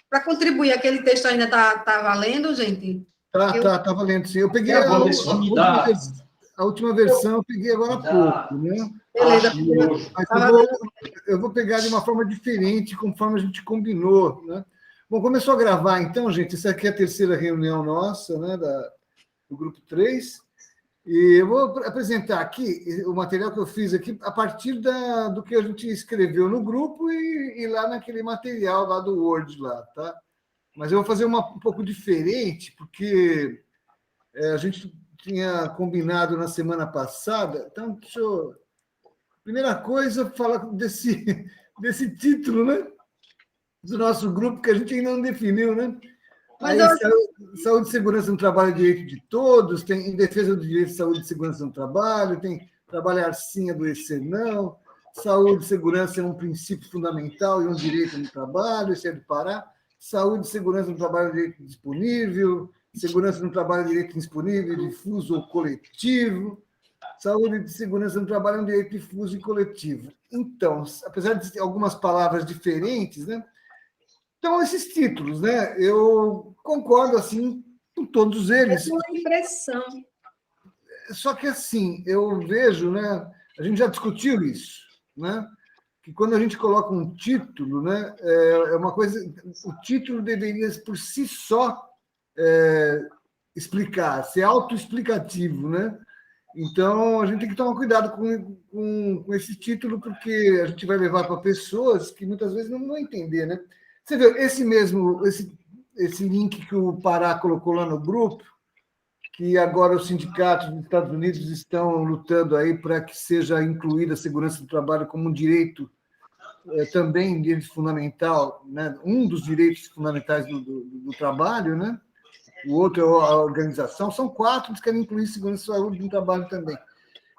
para contribuir, aquele texto ainda tá valendo, gente? Tá valendo, sim. Eu peguei a última versão, eu peguei agora há pouco, né? Beleza. Mas eu vou pegar de uma forma diferente, conforme a gente combinou, né? Bom, começou a gravar, então, gente, essa aqui é a terceira reunião nossa, né, do Grupo 3, e eu vou apresentar aqui o material que eu fiz aqui a partir do que a gente escreveu no grupo e lá naquele material lá do Word, lá, tá? Mas eu vou fazer um pouco diferente, porque a gente tinha combinado na semana passada, então, deixa eu... Primeira coisa, falar desse título, né? Do nosso grupo, que a gente ainda não definiu, né? Aí, saúde e segurança no trabalho, direito de todos, tem em defesa do direito de saúde e segurança no trabalho, tem trabalhar sim, adoecer não, saúde e segurança é um princípio fundamental e um direito no trabalho, esse é do Pará, saúde e segurança no trabalho, direito disponível, segurança no trabalho, direito disponível, difuso ou coletivo, saúde e segurança no trabalho é um direito difuso e coletivo. Então, apesar de ter algumas palavras diferentes, né? Então, esses títulos, né? Eu concordo, assim, com todos eles. É uma impressão. Só que, assim, eu vejo, né? A gente já discutiu isso, né? Que quando a gente coloca um título, né? É uma coisa... O título deveria, por si só, explicar, ser autoexplicativo, né? Então, a gente tem que tomar cuidado com esse título, porque a gente vai levar para pessoas que muitas vezes não vão entender, né? Você viu, esse link que o Pará colocou lá no grupo, que agora os sindicatos dos Estados Unidos estão lutando aí para que seja incluída a segurança do trabalho como um direito, também direito fundamental, né? Um dos direitos fundamentais do trabalho, né? O outro é a organização, são 4 que querem incluir segurança e saúde no trabalho também,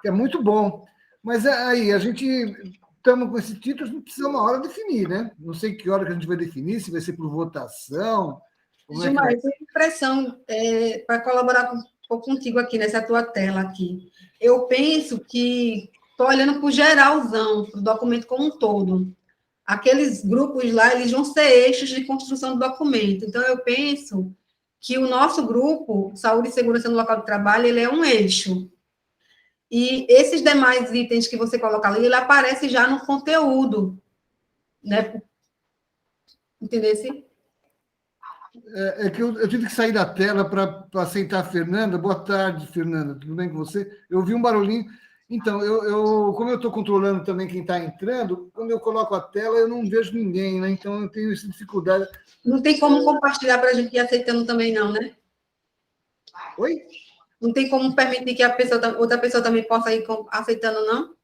que é muito bom. Mas aí, a gente estamos com esse título, a gente precisa uma hora definir, né? Não sei que hora que a gente vai definir, se vai ser por votação. Gilmar, eu tenho impressão, para colaborar um pouco contigo aqui nessa tua tela aqui. Eu penso que estou olhando para o geralzão, para o documento como um todo. Aqueles grupos lá, eles vão ser eixos de construção do documento. Então, eu penso que o nosso grupo, Saúde e Segurança no Local de Trabalho, ele é um eixo. E esses demais itens que você coloca ali, ele aparece já no conteúdo, né? Entendesse? É que eu tive que sair da tela para aceitar a Fernanda. Boa tarde, Fernanda. Tudo bem com você? Eu vi um barulhinho. Então, como eu estou controlando também quem está entrando, quando eu coloco a tela, eu não vejo ninguém, né? Então, eu tenho essa dificuldade. Não tem como compartilhar para a gente ir aceitando também, não, né? Oi? Não tem como permitir que outra pessoa também possa ir aceitando, não?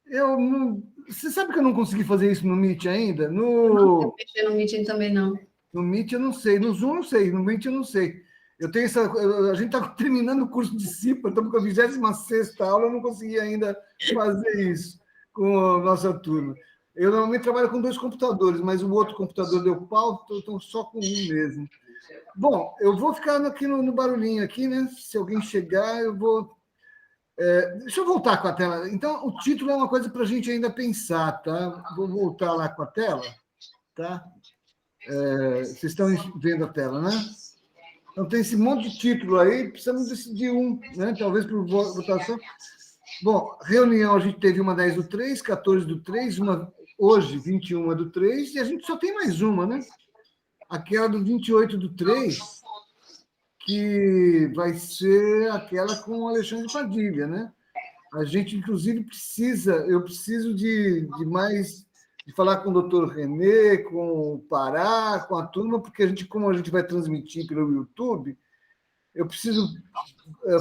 Eu não... Você sabe que eu não consegui fazer isso no Meet ainda? Não sei mexer no Meeting também, não. No Meet eu não sei, no Zoom eu não sei, no Meet eu não sei. A gente está terminando o curso de CIPA, estamos com a 26ª aula, eu não consegui ainda fazer isso com a nossa turma. Eu normalmente trabalho com 2 computadores, mas o outro computador deu pau, estou só com um mesmo. Bom, eu vou ficar aqui no barulhinho aqui, né? Se alguém chegar, eu vou... deixa eu voltar com a tela. Então, o título é uma coisa para a gente ainda pensar, tá? Vou voltar lá com a tela, tá? Vocês estão vendo a tela, né? Então, tem esse monte de título aí, precisamos decidir um, né? Talvez por votação. Bom, reunião, a gente teve uma 10/3, 14/3, uma hoje, 21/3, e a gente só tem mais uma, né? Aquela do 28/3, que vai ser aquela com o Alexandre Padilha, né? A gente, inclusive, eu preciso de mais... de falar com o doutor Renê, com o Pará, com a turma, porque como a gente vai transmitir pelo YouTube, eu preciso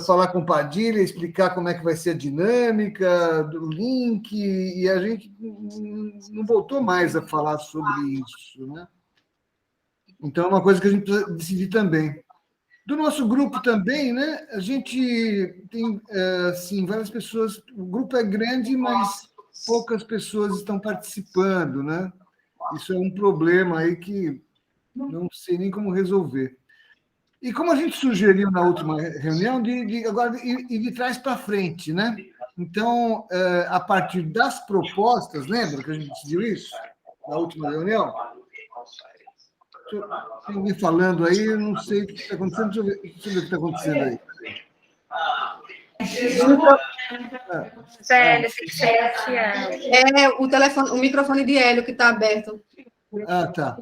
falar com o Padilha, explicar como é que vai ser a dinâmica do link, e a gente não voltou mais a falar sobre isso, né? Então, é uma coisa que a gente precisa decidir também. Do nosso grupo também, né? A gente tem, assim, várias pessoas... O grupo é grande, mas poucas pessoas estão participando, né? Isso é um problema aí que não sei nem como resolver. E como a gente sugeriu na última reunião, agora ir de trás para frente, né? Então, a partir das propostas, lembra que a gente decidiu isso na última reunião? Deixa Tem alguém falando aí, eu não sei o que está acontecendo. Deixa eu ver o que está acontecendo aí. Célia, tem que silenciar. É o microfone de Hélio que está aberto. Ah, tá.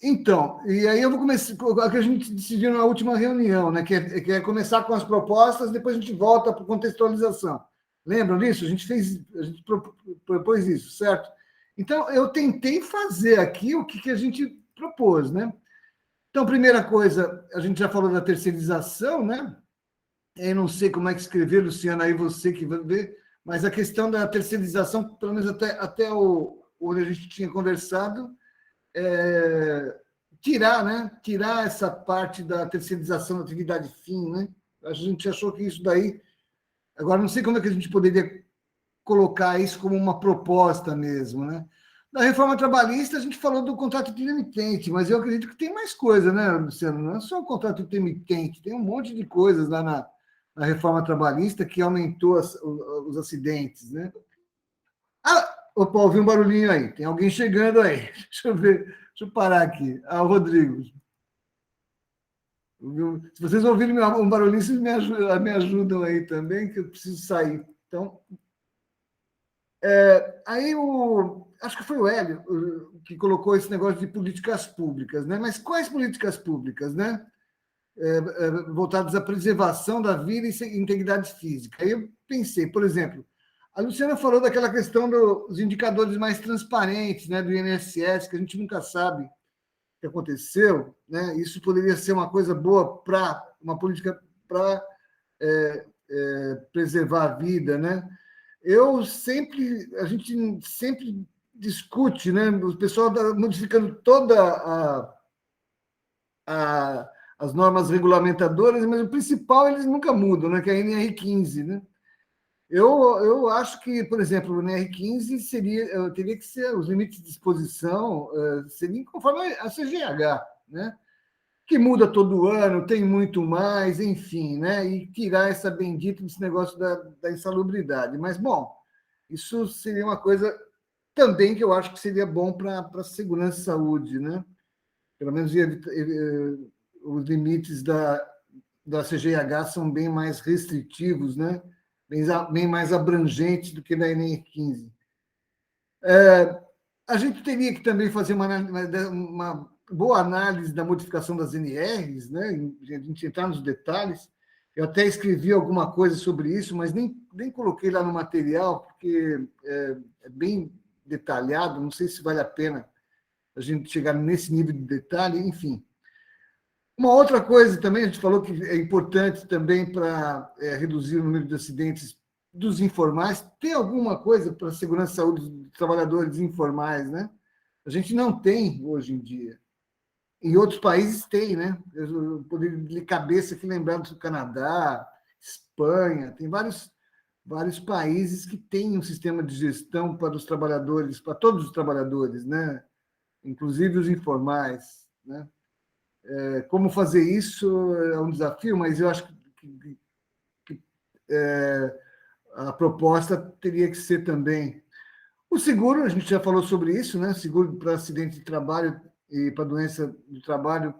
Então, e aí eu vou começar o que a gente decidiu na última reunião, né? Que é começar com as propostas, depois a gente volta para a contextualização. Lembram disso? A gente propôs isso, certo? Então, eu tentei fazer aqui o que a gente propôs, né? Então, primeira coisa, a gente já falou da terceirização, né? Eu não sei como é que escrever, Luciana, aí você que vai ver, mas a questão da terceirização, pelo menos até onde a gente tinha conversado, tirar, né? Tirar essa parte da terceirização da atividade fim, né? A gente achou que isso daí... Agora, não sei como é que a gente poderia colocar isso como uma proposta mesmo, né? Na reforma trabalhista, a gente falou do contrato intermitente, mas eu acredito que tem mais coisa, né, Luciano? Não é só o contrato intermitente, tem um monte de coisas lá na reforma trabalhista que aumentou os acidentes, né? Opa, ouvi um barulhinho aí, tem alguém chegando aí. Deixa eu ver, deixa eu parar aqui. O Rodrigo. Se vocês ouvirem um barulhinho, vocês me ajudam aí também, que eu preciso sair. Então, aí acho que foi o Hélio que colocou esse negócio de políticas públicas, né? Mas quais políticas públicas, né? Voltadas à preservação da vida e integridade física. Aí eu pensei, por exemplo, a Luciana falou daquela questão dos indicadores mais transparentes, né? Do INSS, que a gente nunca sabe o que aconteceu, né? Isso poderia ser uma coisa boa para uma política para preservar a vida, né? A gente sempre discute, né? O pessoal está modificando toda as normas regulamentadoras, mas o principal eles nunca mudam, né? Que é a NR15, né? Eu acho que, por exemplo, o NR15 teria que ser os limites de exposição seriam conforme a CGH, né? Que muda todo ano, tem muito mais, enfim, né? E tirar essa bendita desse negócio da insalubridade. Mas, bom, isso seria uma coisa também que eu acho que seria bom para a segurança e saúde, né? Pelo menos os limites da CGH são bem mais restritivos, né? Bem mais abrangentes do que da NR15. A gente teria que também fazer uma boa análise da modificação das NRs, né? A gente entrar nos detalhes. Eu até escrevi alguma coisa sobre isso, mas nem coloquei lá no material, porque é bem detalhado, não sei se vale a pena a gente chegar nesse nível de detalhe, enfim. Uma outra coisa também, a gente falou que é importante também para reduzir o número de acidentes dos informais, ter alguma coisa para a segurança e saúde dos trabalhadores informais, né? A gente não tem hoje em dia. Em outros países tem, né? Eu poderia de cabeça aqui lembrar do Canadá, Espanha, tem vários países que têm um sistema de gestão para os trabalhadores, para todos os trabalhadores, né? Inclusive os informais, né? Como fazer isso é um desafio, mas eu acho que a proposta teria que ser também o seguro, a gente já falou sobre isso, né? Seguro para acidente de trabalho e para doença de trabalho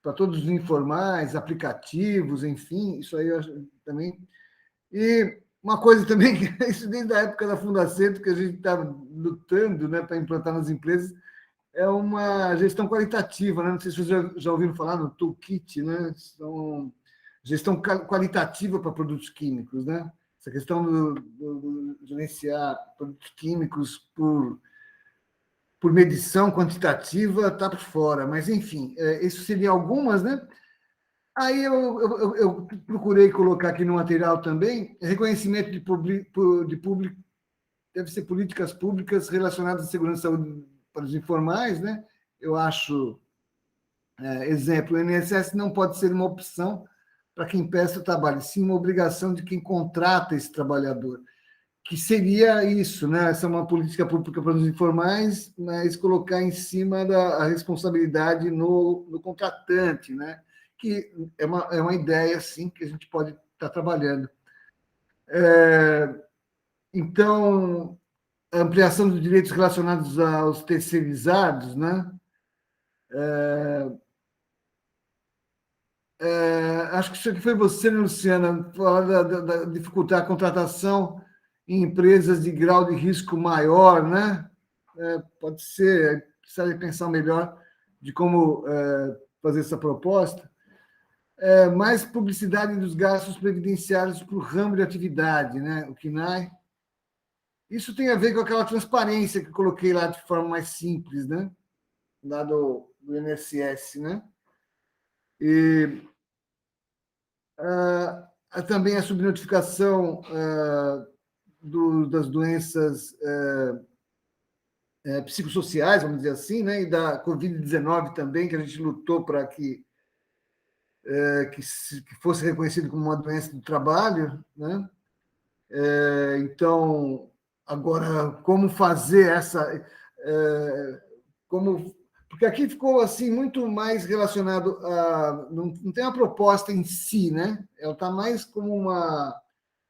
para todos os informais, aplicativos, enfim, isso aí eu acho também. E uma coisa também, que isso desde a época da Fundacentro, que a gente está lutando, né, para implantar nas empresas, é uma gestão qualitativa, né? Não sei se vocês já ouviram falar no toolkit, né? Gestão qualitativa para produtos químicos, né? Essa questão do gerenciar produtos químicos por medição quantitativa está por fora, mas, enfim, isso seria algumas, né? Aí eu procurei colocar aqui no material também reconhecimento de público, deve ser políticas públicas relacionadas à segurança e saúde para os informais, né? Eu acho, exemplo, o INSS não pode ser uma opção para quem presta trabalho, sim uma obrigação de quem contrata esse trabalhador, que seria isso, né? Essa é uma política pública para os informais, mas colocar em cima da responsabilidade no contratante, né? Que é uma ideia, sim, que a gente pode estar trabalhando. Então, a ampliação dos direitos relacionados aos terceirizados, né? Acho que isso aqui foi você, né, Luciana, falar da dificultar a contratação em empresas de grau de risco maior, né? Pode ser, precisaria pensar melhor de como fazer essa proposta. Mais publicidade dos gastos previdenciários para o ramo de atividade, né? O CNAE. Isso tem a ver com aquela transparência que eu coloquei lá de forma mais simples, né? Lá do INSS, né? E também a subnotificação das doenças psicossociais, vamos dizer assim, né? E da Covid-19 também, que a gente lutou para que fosse reconhecido como uma doença do trabalho, né? Então, agora, como fazer essa... porque aqui ficou assim muito mais relacionado a... Não tem uma proposta em si, né? Ela está mais como uma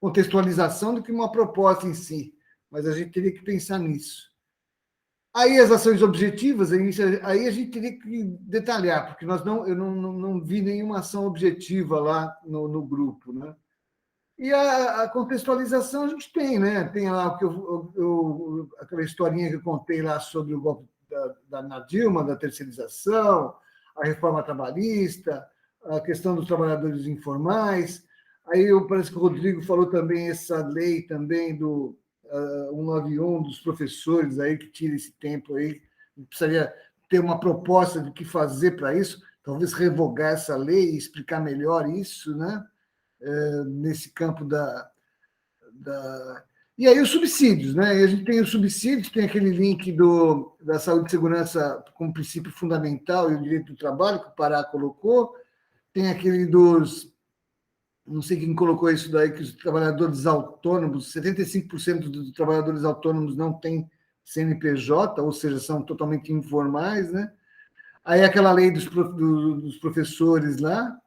contextualização do que uma proposta em si, mas a gente teria que pensar nisso. Aí as ações objetivas, aí a gente teria que detalhar, porque eu não vi nenhuma ação objetiva lá no grupo, né? E a contextualização a gente tem, né? Tem lá o que aquela historinha que eu contei lá sobre o golpe na Dilma, da terceirização, a reforma trabalhista, a questão dos trabalhadores informais. Aí parece que o Rodrigo falou também essa lei também do 191 dos professores aí que tira esse tempo aí. Precisaria ter uma proposta de que fazer para isso, talvez revogar essa lei e explicar melhor isso, né? Nesse campo E aí os subsídios, né? E a gente tem os subsídios, tem aquele link da saúde e segurança como princípio fundamental e o direito do trabalho, que o Pará colocou, tem aquele não sei quem colocou isso daí, que os trabalhadores autônomos, 75% dos trabalhadores autônomos não têm CNPJ, ou seja, são totalmente informais, né? Aí aquela lei dos professores lá,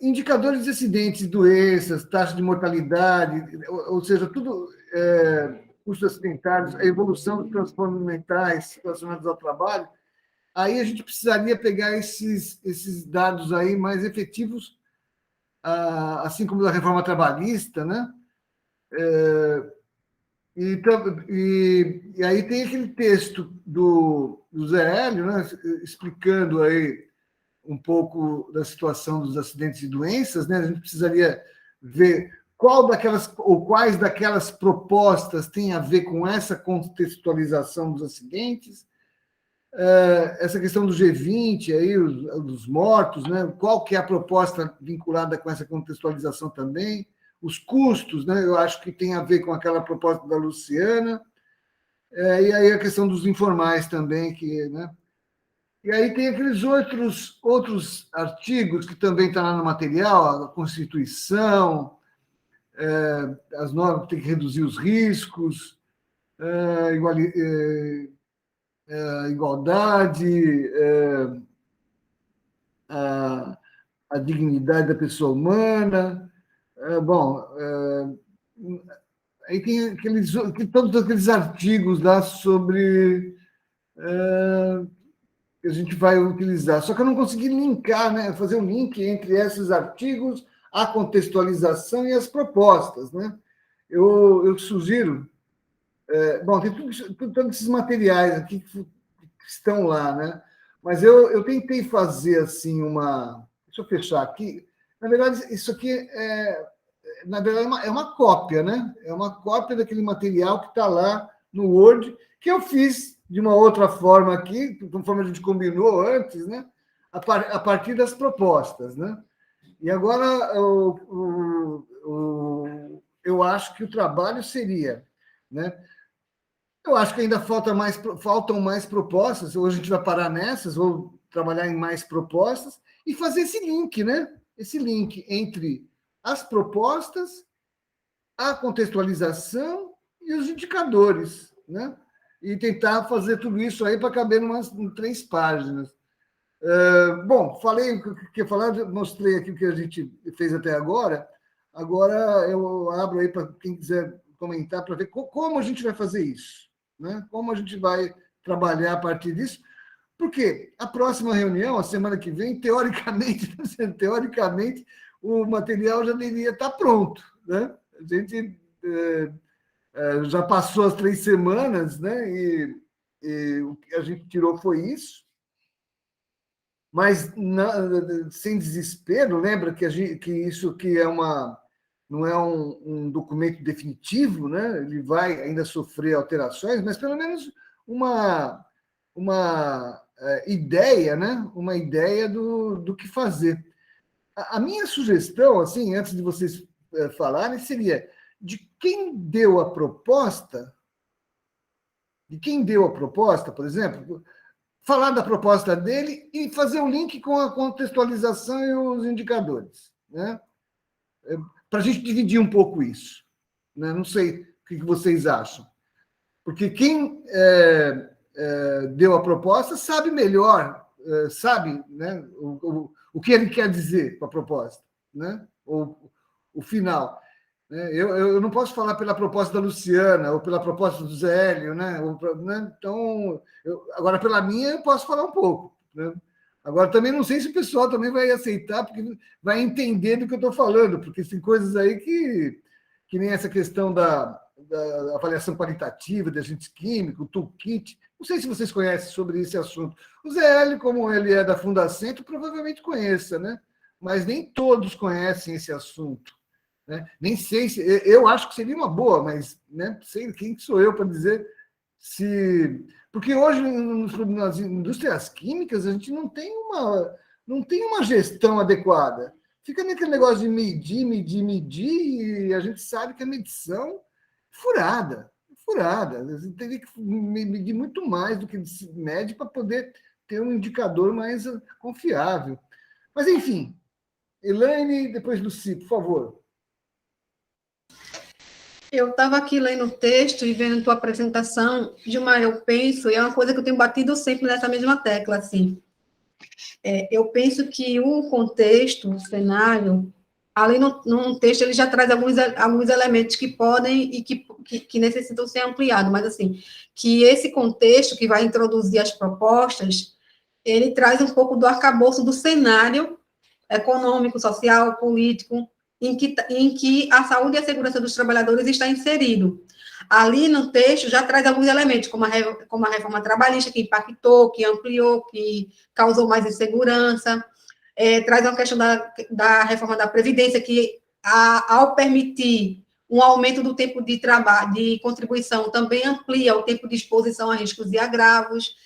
indicadores de acidentes, doenças, taxa de mortalidade, ou seja, tudo, custos acidentários, a evolução dos transtornos mentais relacionados ao trabalho, aí a gente precisaria pegar esses dados aí mais efetivos, assim como da reforma trabalhista, né? E aí tem aquele texto do Zé Hélio, né, explicando aí um pouco da situação dos acidentes e doenças, né? A gente precisaria ver quais daquelas propostas têm a ver com essa contextualização dos acidentes, essa questão do G20 aí, dos mortos, né? Qual que é a proposta vinculada com essa contextualização também, os custos, né? Eu acho que tem a ver com aquela proposta da Luciana, e aí a questão dos informais também, né? E aí tem aqueles outros artigos que também estão lá no material, a Constituição, as normas que têm que reduzir os riscos, igualdade, a dignidade da pessoa humana. Bom, aí tem todos aqueles artigos lá sobre que a gente vai utilizar. Só que eu não consegui linkar, né? Fazer um link entre esses artigos, a contextualização e as propostas, né? Eu sugiro... bom, tem todos esses materiais aqui que estão lá, né? Mas eu tentei fazer assim uma... Deixa eu fechar aqui. Na verdade, isso aqui na verdade, é uma cópia, né? É uma cópia daquele material que está lá no Word, que eu fiz de uma outra forma aqui, conforme a gente combinou antes, né? A partir das propostas, né? E agora eu acho que o trabalho seria, né? Eu acho que ainda faltam mais propostas, ou a gente vai parar nessas, ou trabalhar em mais propostas, e fazer esse link, né? Esse link entre as propostas, a contextualização e os indicadores, né? E tentar fazer tudo isso aí para caber em 3 páginas. Bom, falei o que eu queria falar, mostrei aqui o que a gente fez até agora. Agora eu abro aí para quem quiser comentar, para ver como a gente vai fazer isso, né? Como a gente vai trabalhar a partir disso, Por quê? A próxima reunião, a semana que vem, teoricamente, o material já deveria estar pronto, né? A gente já passou as 3 semanas, né? E o que a gente tirou foi isso. Mas sem desespero, lembra que isso que não é um documento definitivo, né? Ele vai ainda sofrer alterações, mas pelo menos uma ideia, né? Uma ideia do que fazer. A minha sugestão, assim, antes de vocês falarem, seria de quem deu a proposta, por exemplo, falar da proposta dele e fazer o link com a contextualização e os indicadores, né? Para a gente dividir um pouco isso, né? Não sei o que vocês acham, porque quem deu a proposta sabe melhor, sabe, né, o que ele quer dizer com a proposta, né? O final. Eu não posso falar pela proposta da Luciana ou pela proposta do Zé Hélio, né? Então, agora, pela minha, eu posso falar um pouco, né? Agora, também não sei se o pessoal também vai aceitar, porque vai entender do que eu estou falando, porque tem coisas aí que nem essa questão da avaliação qualitativa de agentes químicos, o toolkit. Não sei se vocês conhecem sobre esse assunto. O Zé Hélio, como ele é da Fundacentro, provavelmente conheça, né? Mas nem todos conhecem esse assunto. Né? Nem sei se. Eu acho que seria uma boa, mas né, sei quem sou eu para dizer se. Porque hoje, nas indústrias químicas, a gente não tem uma gestão adequada. Fica naquele negócio de medir, e a gente sabe que a medição é furada. Você teria que medir muito mais do que se mede para poder ter um indicador mais confiável. Mas, enfim, Elaine, depois Luci, por favor. Eu estava aqui lendo o texto e vendo tua apresentação, Gilmar, eu penso, e é uma coisa que eu tenho batido sempre nessa mesma tecla, assim, eu penso que o contexto, o cenário, além no texto, ele já traz alguns elementos que podem e que necessitam ser ampliados, mas, assim, que esse contexto que vai introduzir as propostas, ele traz um pouco do arcabouço do cenário econômico, social, político, em que a saúde e a segurança dos trabalhadores está inserido. Ali no texto já traz alguns elementos, como a reforma trabalhista, que impactou, que ampliou, que causou mais insegurança, traz uma questão da reforma da Previdência, que, ao permitir um aumento do tempo de trabalho, de contribuição, também amplia o tempo de exposição a riscos e agravos,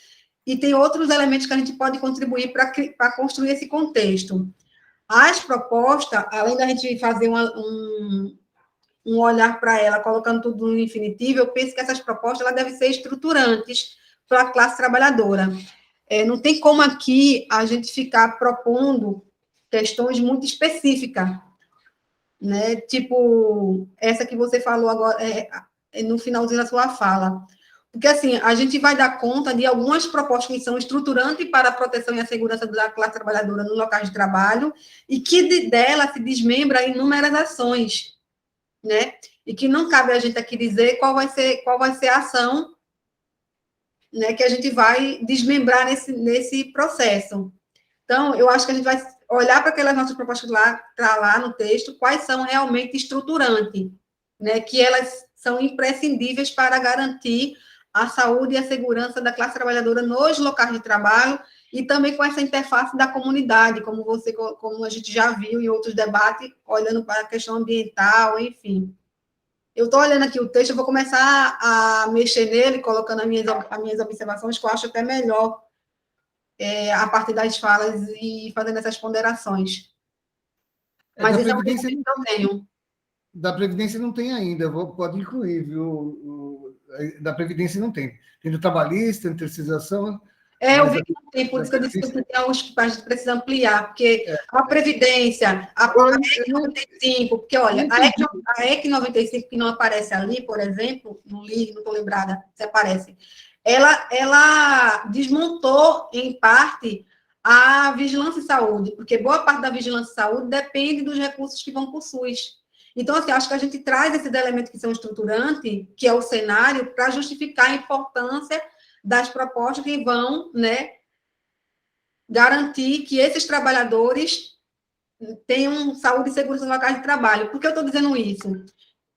e tem outros elementos que a gente pode contribuir para construir esse contexto. As propostas, além da gente fazer um olhar para ela, colocando tudo no infinitivo, eu penso que essas propostas elas devem ser estruturantes para a classe trabalhadora. Não tem como aqui a gente ficar propondo questões muito específicas, né? Tipo, essa que você falou agora, no finalzinho da sua fala. Porque, assim, a gente vai dar conta de algumas propostas que são estruturantes para a proteção e a segurança da classe trabalhadora no local de trabalho e que dela se desmembra em inúmeras ações, né? E que não cabe a gente aqui dizer qual vai ser a ação, né, que a gente vai desmembrar nesse processo. Então, eu acho que a gente vai olhar para aquelas nossas propostas lá no texto, quais são realmente estruturantes, né, que elas são imprescindíveis para garantir a saúde e a segurança da classe trabalhadora nos locais de trabalho e também com essa interface da comunidade, como a gente já viu em outros debates, olhando para a questão ambiental, enfim. Eu estou olhando aqui o texto, eu vou começar a mexer nele, colocando as minhas observações, que eu acho até melhor a partir das falas e fazendo essas ponderações. Mas isso é um que eu tenho. Da Previdência não tem ainda, pode incluir, viu? Da Previdência não tem. Tem do trabalhista, tem terceirização. Eu vi que não tem, por isso que eu disse que tem alguns que a gente precisa ampliar, porque a Previdência, a EC 95, porque, olha, a EC 95, que não aparece ali, por exemplo, não li, não estou lembrada se aparece, ela desmontou, em parte, a vigilância em saúde, porque boa parte da vigilância em saúde depende dos recursos que vão para o SUS. Então, assim, acho que a gente traz esses elementos que são estruturantes, que é o cenário, para justificar a importância das propostas que vão, né, garantir que esses trabalhadores tenham saúde e segurança nos locais de trabalho. Por que eu estou dizendo isso?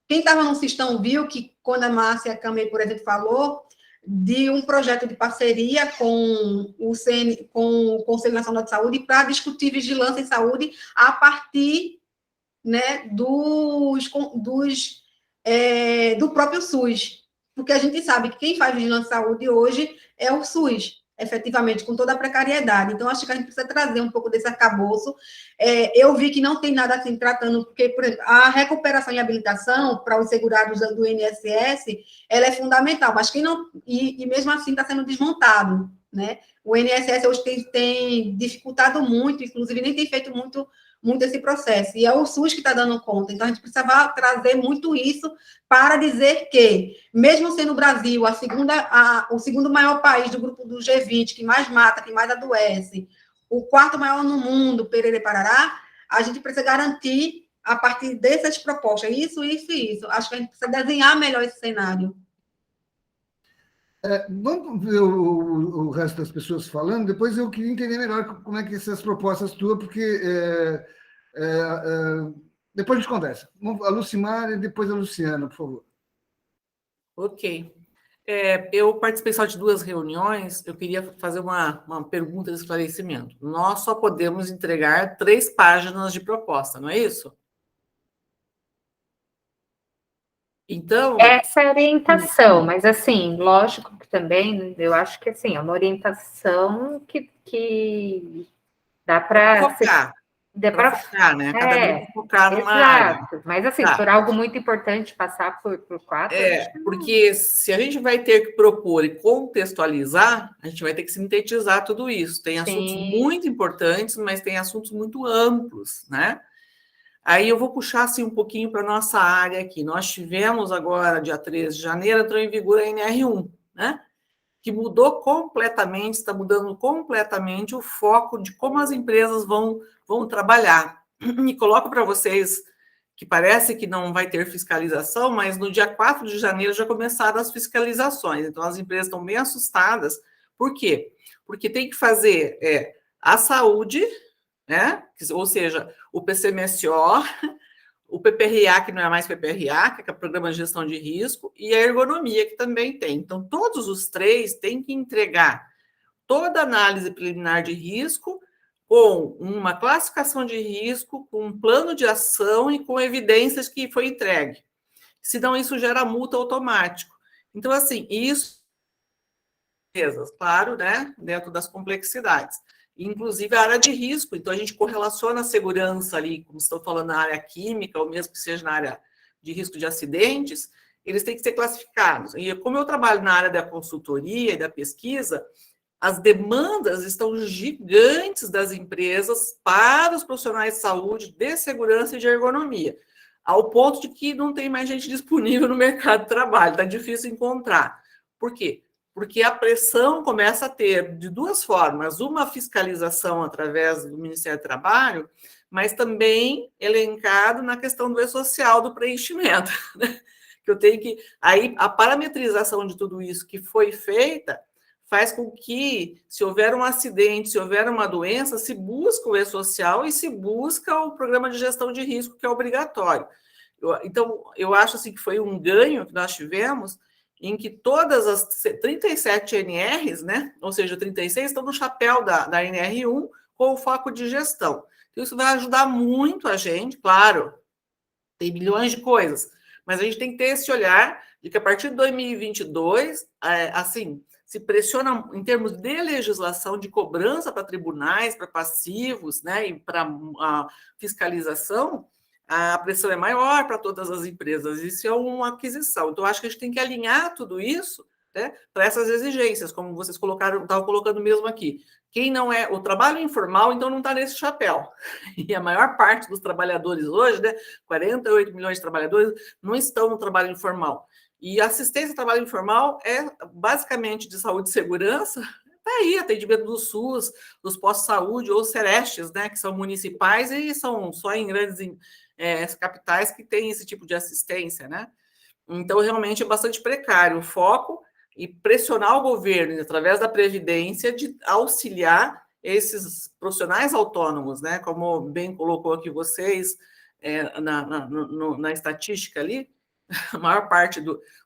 Quem estava no Sistão viu que, quando a Márcia Camei, por exemplo, falou de um projeto de parceria com com o Conselho Nacional de Saúde para discutir vigilância em saúde a partir, né, do próprio SUS. Porque a gente sabe que quem faz vigilância em saúde hoje é o SUS, efetivamente, com toda a precariedade. Então, acho que a gente precisa trazer um pouco desse arcabouço. Eu vi que não tem nada assim tratando, porque, por exemplo, a recuperação e habilitação para os segurados do INSS, ela é fundamental, mas quem não... E mesmo assim está sendo desmontado, né? O INSS hoje tem dificultado muito, inclusive nem tem feito muito esse processo, e é o SUS que está dando conta. Então, a gente precisava trazer muito isso para dizer que, mesmo sendo o Brasil o segundo maior país do grupo do G20, que mais mata, que mais adoece, o quarto maior no mundo, Perere Parará, a gente precisa garantir, a partir dessas propostas, isso, isso e isso. Acho que a gente precisa desenhar melhor esse cenário. Vamos ver o resto das pessoas falando, depois eu queria entender melhor como é que essas propostas tuas, porque depois a gente conversa. A Lucimar e depois a Luciana, por favor. Ok. Eu participei só de 2 reuniões, eu queria fazer uma pergunta de esclarecimento. Nós só podemos entregar 3 páginas de proposta, não é isso? Então... Essa é a orientação, mas, assim, lógico que também, eu acho que, assim, é uma orientação que dá para... Focar. Focar, né? Cada vez focar numa área. Mas, assim, por algo muito importante, passar por 4... porque se a gente vai ter que propor e contextualizar, a gente vai ter que sintetizar tudo isso. Tem assuntos muito importantes, mas tem assuntos muito amplos, né? Aí eu vou puxar assim, um pouquinho para a nossa área aqui. Nós tivemos agora, dia 13 de janeiro, entrou em vigor a NR1, né? Que mudou completamente, está mudando completamente o foco de como as empresas vão trabalhar. E coloco para vocês que parece que não vai ter fiscalização, mas no dia 4 de janeiro já começaram as fiscalizações. Então, as empresas estão bem assustadas. Por quê? Porque tem que fazer a saúde, né? Ou seja, o PCMSO, o PPRA, que não é mais PPRA, que é o Programa de Gestão de Risco, e a ergonomia, que também tem. Então, todos os 3 têm que entregar toda a análise preliminar de risco, com uma classificação de risco, com um plano de ação e com evidências que foi entregue. Senão, isso gera multa automático. Então, assim, isso, claro, né, dentro das complexidades. Inclusive a área de risco, então a gente correlaciona a segurança ali, como estou falando na área química, ou mesmo que seja na área de risco de acidentes, eles têm que ser classificados. E como eu trabalho na área da consultoria e da pesquisa, as demandas estão gigantes das empresas para os profissionais de saúde, de segurança e de ergonomia, ao ponto de que não tem mais gente disponível no mercado de trabalho, está difícil encontrar. Por quê? Porque a pressão começa a ter de 2 formas, uma fiscalização através do Ministério do Trabalho, mas também elencado na questão do e-social, do preenchimento, né? Que eu tenho que... Aí, a parametrização de tudo isso que foi feita faz com que, se houver um acidente, se houver uma doença, se busca o e-social e se busca o programa de gestão de risco, que é obrigatório. Então, eu acho assim, que foi um ganho que nós tivemos, em que todas as 37 NRs, né, ou seja, 36, estão no chapéu da NR1 com o foco de gestão. Então, isso vai ajudar muito a gente, claro, tem milhões de coisas, mas a gente tem que ter esse olhar de que a partir de 2022, assim, se pressiona em termos de legislação, de cobrança para tribunais, para passivos, né, e para a fiscalização, a pressão é maior para todas as empresas. Isso é uma aquisição. Então, acho que a gente tem que alinhar tudo isso, né, para essas exigências, como vocês estavam colocando mesmo aqui. Quem não é o trabalho informal, então não está nesse chapéu. E a maior parte dos trabalhadores hoje, né, 48 milhões de trabalhadores, não estão no trabalho informal. E assistência ao trabalho informal é basicamente de saúde e segurança, está aí, atendimento do SUS, dos postos de saúde ou Serestes, né, que são municipais e são só em grandes capitais que têm esse tipo de assistência, né? Então, realmente é bastante precário o foco e pressionar o governo, através da Previdência, de auxiliar esses profissionais autônomos, né? Como bem colocou aqui vocês na estatística ali, a maior parte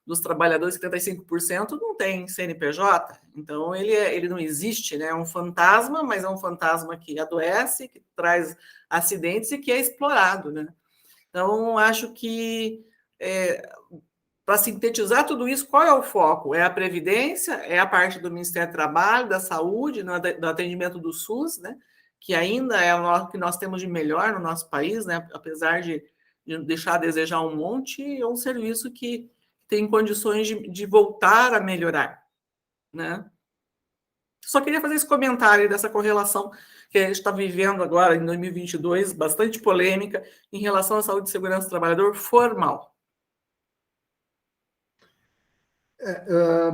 dos trabalhadores, 75%, não tem CNPJ, então ele não existe, né? É um fantasma, mas é um fantasma que adoece, que traz acidentes e que é explorado, né? Então, acho que, para sintetizar tudo isso, qual é o foco? É a Previdência, é a parte do Ministério do Trabalho, da Saúde, do atendimento do SUS, né? Que ainda é o que nós temos de melhor no nosso país, né? Apesar de deixar a desejar um monte, é um serviço que tem condições de voltar a melhorar, né? Só queria fazer esse comentário dessa correlação que a gente está vivendo agora, em 2022, bastante polêmica, em relação à saúde e segurança do trabalhador formal.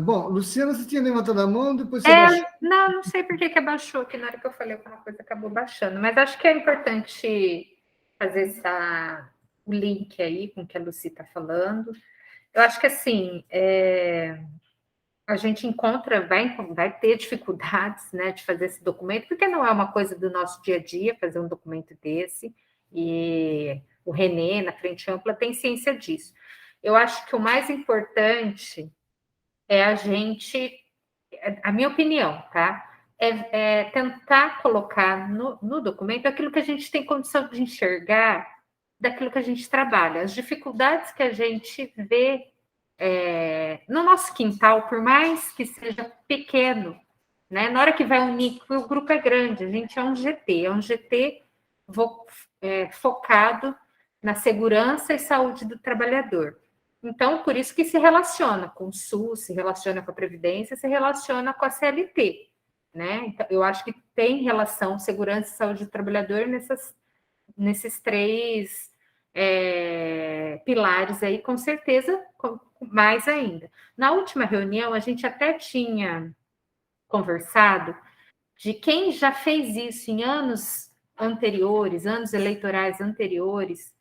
Bom, Luciana, você tinha levantado a mão, depois você baixou. Não sei por que abaixou, que na hora que eu falei alguma coisa acabou baixando, mas acho que é importante fazer o link aí com o que a Lucy está falando. Eu acho que, assim, a gente vai ter dificuldades, né, de fazer esse documento, porque não é uma coisa do nosso dia a dia fazer um documento desse, e o Renê, na Frente Ampla, tem ciência disso. Eu acho que o mais importante é a minha opinião, tá? É tentar colocar no documento aquilo que a gente tem condição de enxergar daquilo que a gente trabalha, as dificuldades que a gente vê no nosso quintal, por mais que seja pequeno, né? Na hora que vai unir, o grupo é grande, a gente é um GT focado na segurança e saúde do trabalhador. Então, por isso que se relaciona com o SUS, se relaciona com a Previdência, se relaciona com a CLT, né? Então, eu acho que tem relação segurança e saúde do trabalhador nesses três pilares aí, com certeza, mais ainda. Na última reunião, a gente até tinha conversado de quem já fez isso em anos anteriores, anos eleitorais anteriores,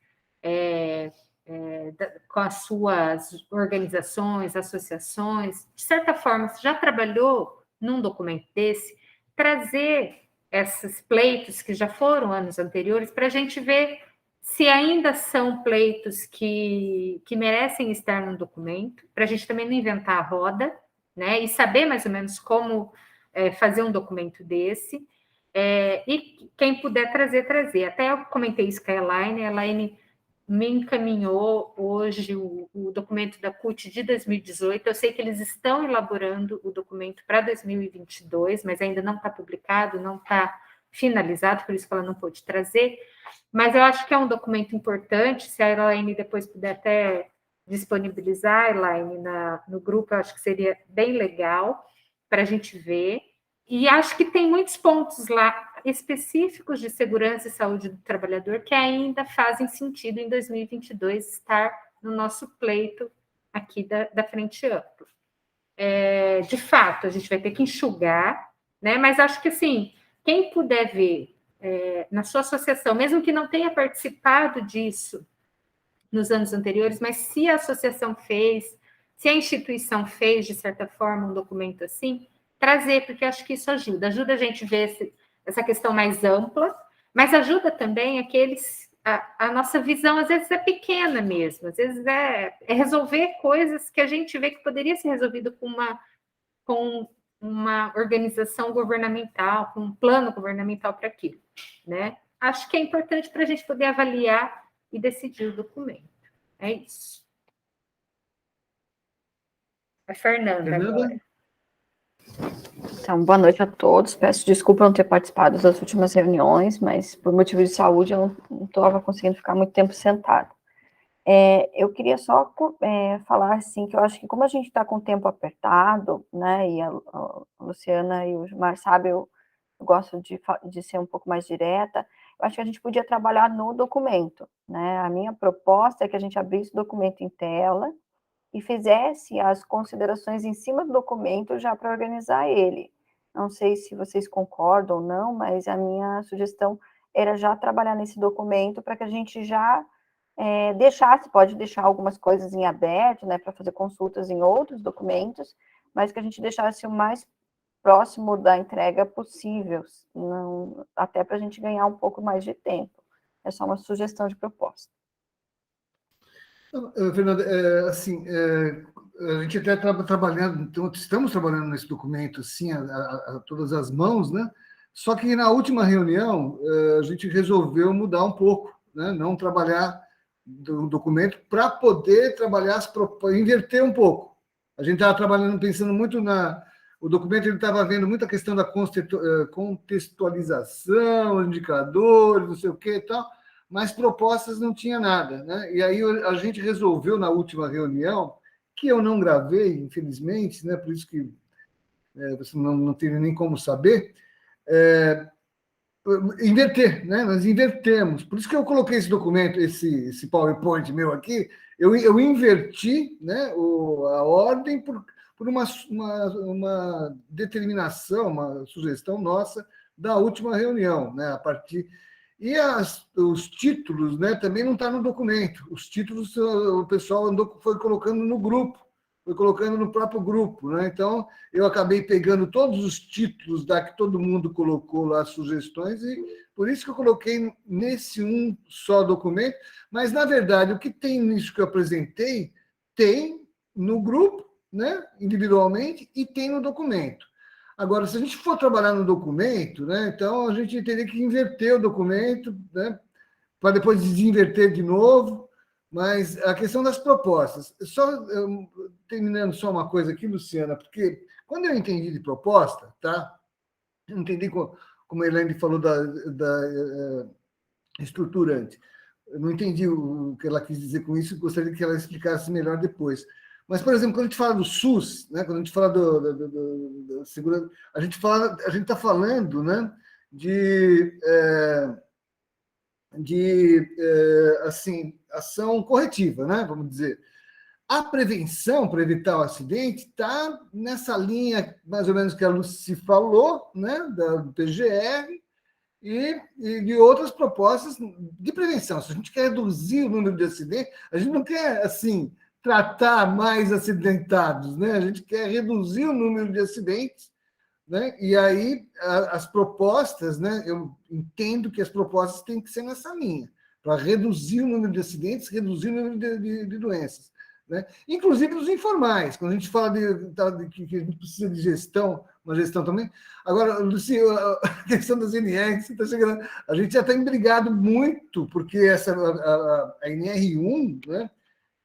com as suas organizações, associações, de certa forma, você já trabalhou num documento desse, trazer esses pleitos que já foram anos anteriores para a gente ver se ainda são pleitos que merecem estar no documento, para a gente também não inventar a roda, né, e saber mais ou menos como fazer um documento desse, e quem puder trazer. Até eu comentei isso com a Elaine me encaminhou hoje o documento da CUT de 2018. Eu sei que eles estão elaborando o documento para 2022, mas ainda não está publicado, não está finalizado, por isso que ela não pôde trazer. Mas eu acho que é um documento importante. Se a Elaine depois puder até disponibilizar, Elaine, no grupo, eu acho que seria bem legal para a gente ver. E acho que tem muitos pontos lá específicos de segurança e saúde do trabalhador que ainda fazem sentido em 2022 estar no nosso pleito aqui da Frente Ampla. De fato, a gente vai ter que enxugar, né? Mas acho que, assim, quem puder ver na sua associação, mesmo que não tenha participado disso nos anos anteriores, mas se a associação fez, se a instituição fez, de certa forma, um documento assim, trazer, porque acho que isso ajuda a gente ver essa questão mais ampla, mas ajuda também a nossa visão, às vezes, é pequena mesmo, às vezes é resolver coisas que a gente vê que poderia ser resolvido com uma organização governamental, com um plano governamental para aquilo, né? Acho que é importante para a gente poder avaliar e decidir o documento. É isso. A Fernanda agora. Então, boa noite a todos. Peço desculpa não ter participado das últimas reuniões, mas por motivo de saúde eu não estava conseguindo ficar muito tempo sentada. Eu queria só falar assim, que eu acho que como a gente está com o tempo apertado, né, e a Luciana e o Gilmar sabem, eu gosto de ser um pouco mais direta, eu acho que a gente podia trabalhar no documento, né? A minha proposta é que a gente abrisse o documento em tela e fizesse as considerações em cima do documento já para organizar ele. Não sei se vocês concordam ou não, mas a minha sugestão era já trabalhar nesse documento para que a gente já pode deixar algumas coisas em aberto, né, para fazer consultas em outros documentos, mas que a gente deixasse o mais próximo da entrega possível, não, até para a gente ganhar um pouco mais de tempo. É só uma sugestão de proposta. Fernanda, assim, a gente até estava trabalhando, então, estamos trabalhando nesse documento, assim, a todas as mãos, né? Só que na última reunião, a gente resolveu mudar um pouco, né? Não trabalhar do documento para poder trabalhar inverter um pouco. A gente estava trabalhando, pensando muito o documento, ele estava vendo muita questão da contextualização, indicadores, não sei o que e tal, mas propostas não tinha nada, né? E aí a gente resolveu na última reunião, que eu não gravei, infelizmente, né? Por isso que você não teve nem como saber, inverter, né? Nós invertemos. Por isso que eu coloquei esse documento, esse PowerPoint meu aqui, eu inverti, né, a ordem por uma determinação, uma sugestão nossa da última reunião, né? A partir e os títulos, né, também não está no documento. Os títulos o pessoal foi colocando no grupo, foi colocando no próprio grupo, né? Então eu acabei pegando todos os títulos que todo mundo colocou lá, sugestões, e por isso que eu coloquei nesse um só documento. Mas na verdade o que tem nisso que eu apresentei tem no grupo, né, individualmente, e tem no documento. Agora, se a gente for trabalhar no documento, né, então a gente teria que inverter o documento, né, para depois desinverter de novo, mas a questão das propostas. Terminando só uma coisa aqui, Luciana, porque quando eu entendi de proposta, tá? Eu entendi como a Elaine falou da estruturante. Eu não entendi o que ela quis dizer com isso, gostaria que ela explicasse melhor depois. Mas, por exemplo, quando a gente fala do SUS, né, quando a gente fala da segurança, a gente está falando, né, assim, ação corretiva, né, vamos dizer. A prevenção para evitar o acidente está nessa linha, mais ou menos, que a Lucy falou, né, do PGR, e de outras propostas de prevenção. Se a gente quer reduzir o número de acidentes, a gente não quer, assim, tratar mais acidentados, né? A gente quer reduzir o número de acidentes, né? E aí as propostas, né? Eu entendo que as propostas têm que ser nessa linha, para reduzir o número de acidentes, reduzir o número de doenças. Né? Inclusive os informais, quando a gente fala que a gente precisa de gestão, uma gestão também. Agora, Lucio, a questão das NR, você está chegando, a gente já tem brigado muito, porque a NR1, né?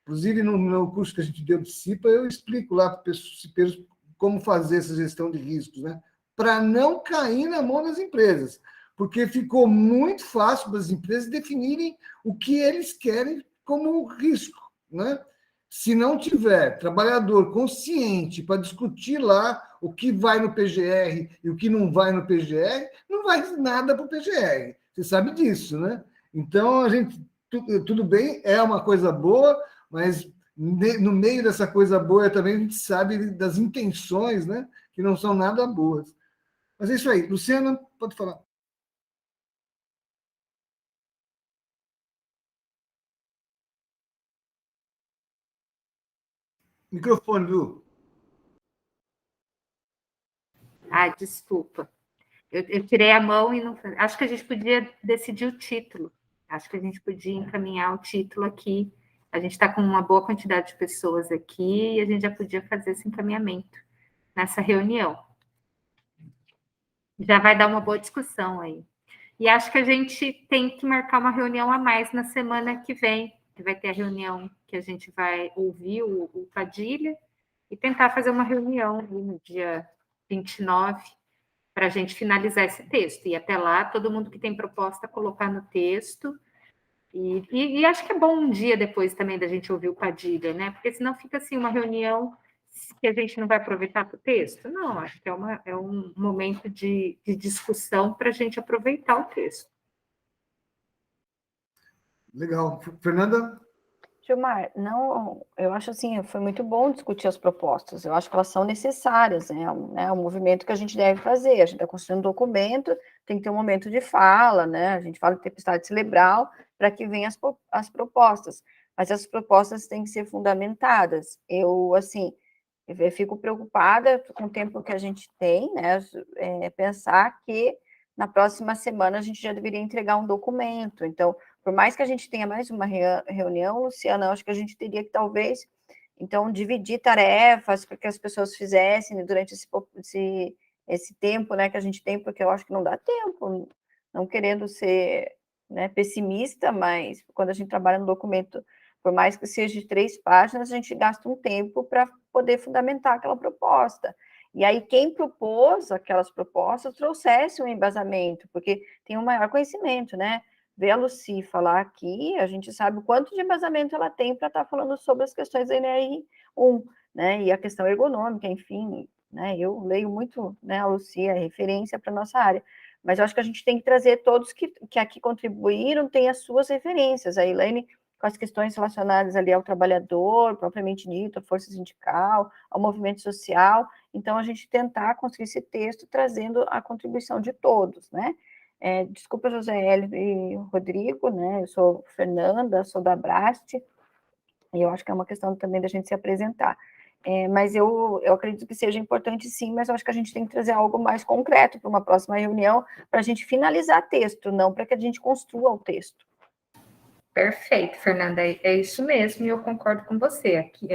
Inclusive no curso que a gente deu de CIPA, eu explico lá para os cipeiros como fazer essa gestão de riscos, né? Para não cair na mão das empresas, porque ficou muito fácil para as empresas definirem o que eles querem como risco, né? Se não tiver trabalhador consciente para discutir lá o que vai no PGR e o que não vai no PGR, não vai nada para o PGR. Você sabe disso, né? Então, a gente, tudo bem, é uma coisa boa, mas no meio dessa coisa boa também a gente sabe das intenções, né? Que não são nada boas. Mas é isso aí. Luciana, pode falar. Microfone, Lu. Ai, desculpa. Eu tirei a mão e não. Acho que a gente podia decidir o título. Acho que a gente podia encaminhar o título aqui. A gente está com uma boa quantidade de pessoas aqui e a gente já podia fazer esse encaminhamento nessa reunião. Já vai dar uma boa discussão aí. E acho que a gente tem que marcar uma reunião a mais na semana que vem, que vai ter a reunião que a gente vai ouvir o Padilha e tentar fazer uma reunião no dia 29 para a gente finalizar esse texto. E até lá, todo mundo que tem proposta colocar no texto. E acho que é bom um dia depois também da gente ouvir o Padilha, né? Porque senão fica assim uma reunião que a gente não vai aproveitar para o texto. Não, acho que é um momento de discussão para a gente aproveitar o texto. Legal. Fernanda? Gilmar, não, eu acho assim, foi muito bom discutir as propostas, eu acho que elas são necessárias, né, é um movimento que a gente deve fazer, a gente está construindo um documento, tem que ter um momento de fala, né, a gente fala de tempestade cerebral, para que venham as propostas, mas as propostas têm que ser fundamentadas, eu, assim, Eu fico preocupada com o tempo que a gente tem, né? Pensar que na próxima semana a gente já deveria entregar um documento. Então, por mais que a gente tenha mais uma reunião, Luciana, acho que a gente teria que talvez, então, dividir tarefas para que as pessoas fizessem durante esse tempo, né, que a gente tem, porque eu acho que não dá tempo, não querendo ser, né, pessimista, mas quando a gente trabalha no documento, por mais que seja de 3 páginas, a gente gasta um tempo para poder fundamentar aquela proposta. E aí, quem propôs aquelas propostas trouxesse um embasamento, porque tem um maior conhecimento, né? Ver a Lucy falar aqui, a gente sabe o quanto de embasamento ela tem para estar falando sobre as questões da NRI 1, né? E a questão ergonômica, enfim, né? Eu leio muito, né, a Lucy, a referência para a nossa área, mas eu acho que a gente tem que trazer todos que aqui contribuíram, tem as suas referências. A Elaine, com as questões relacionadas ali ao trabalhador, propriamente dito, à força sindical, ao movimento social. Então, a gente tentar construir esse texto trazendo a contribuição de todos, né? Desculpa, José Hélio e Rodrigo, né? Eu sou Fernanda, sou da Abraste, e eu acho que é uma questão também da gente se apresentar. Mas eu acredito que seja importante, sim, mas eu acho que a gente tem que trazer algo mais concreto para uma próxima reunião, para a gente finalizar texto, não para que a gente construa o texto. Perfeito, Fernanda, é isso mesmo, e eu concordo com você. Aqui,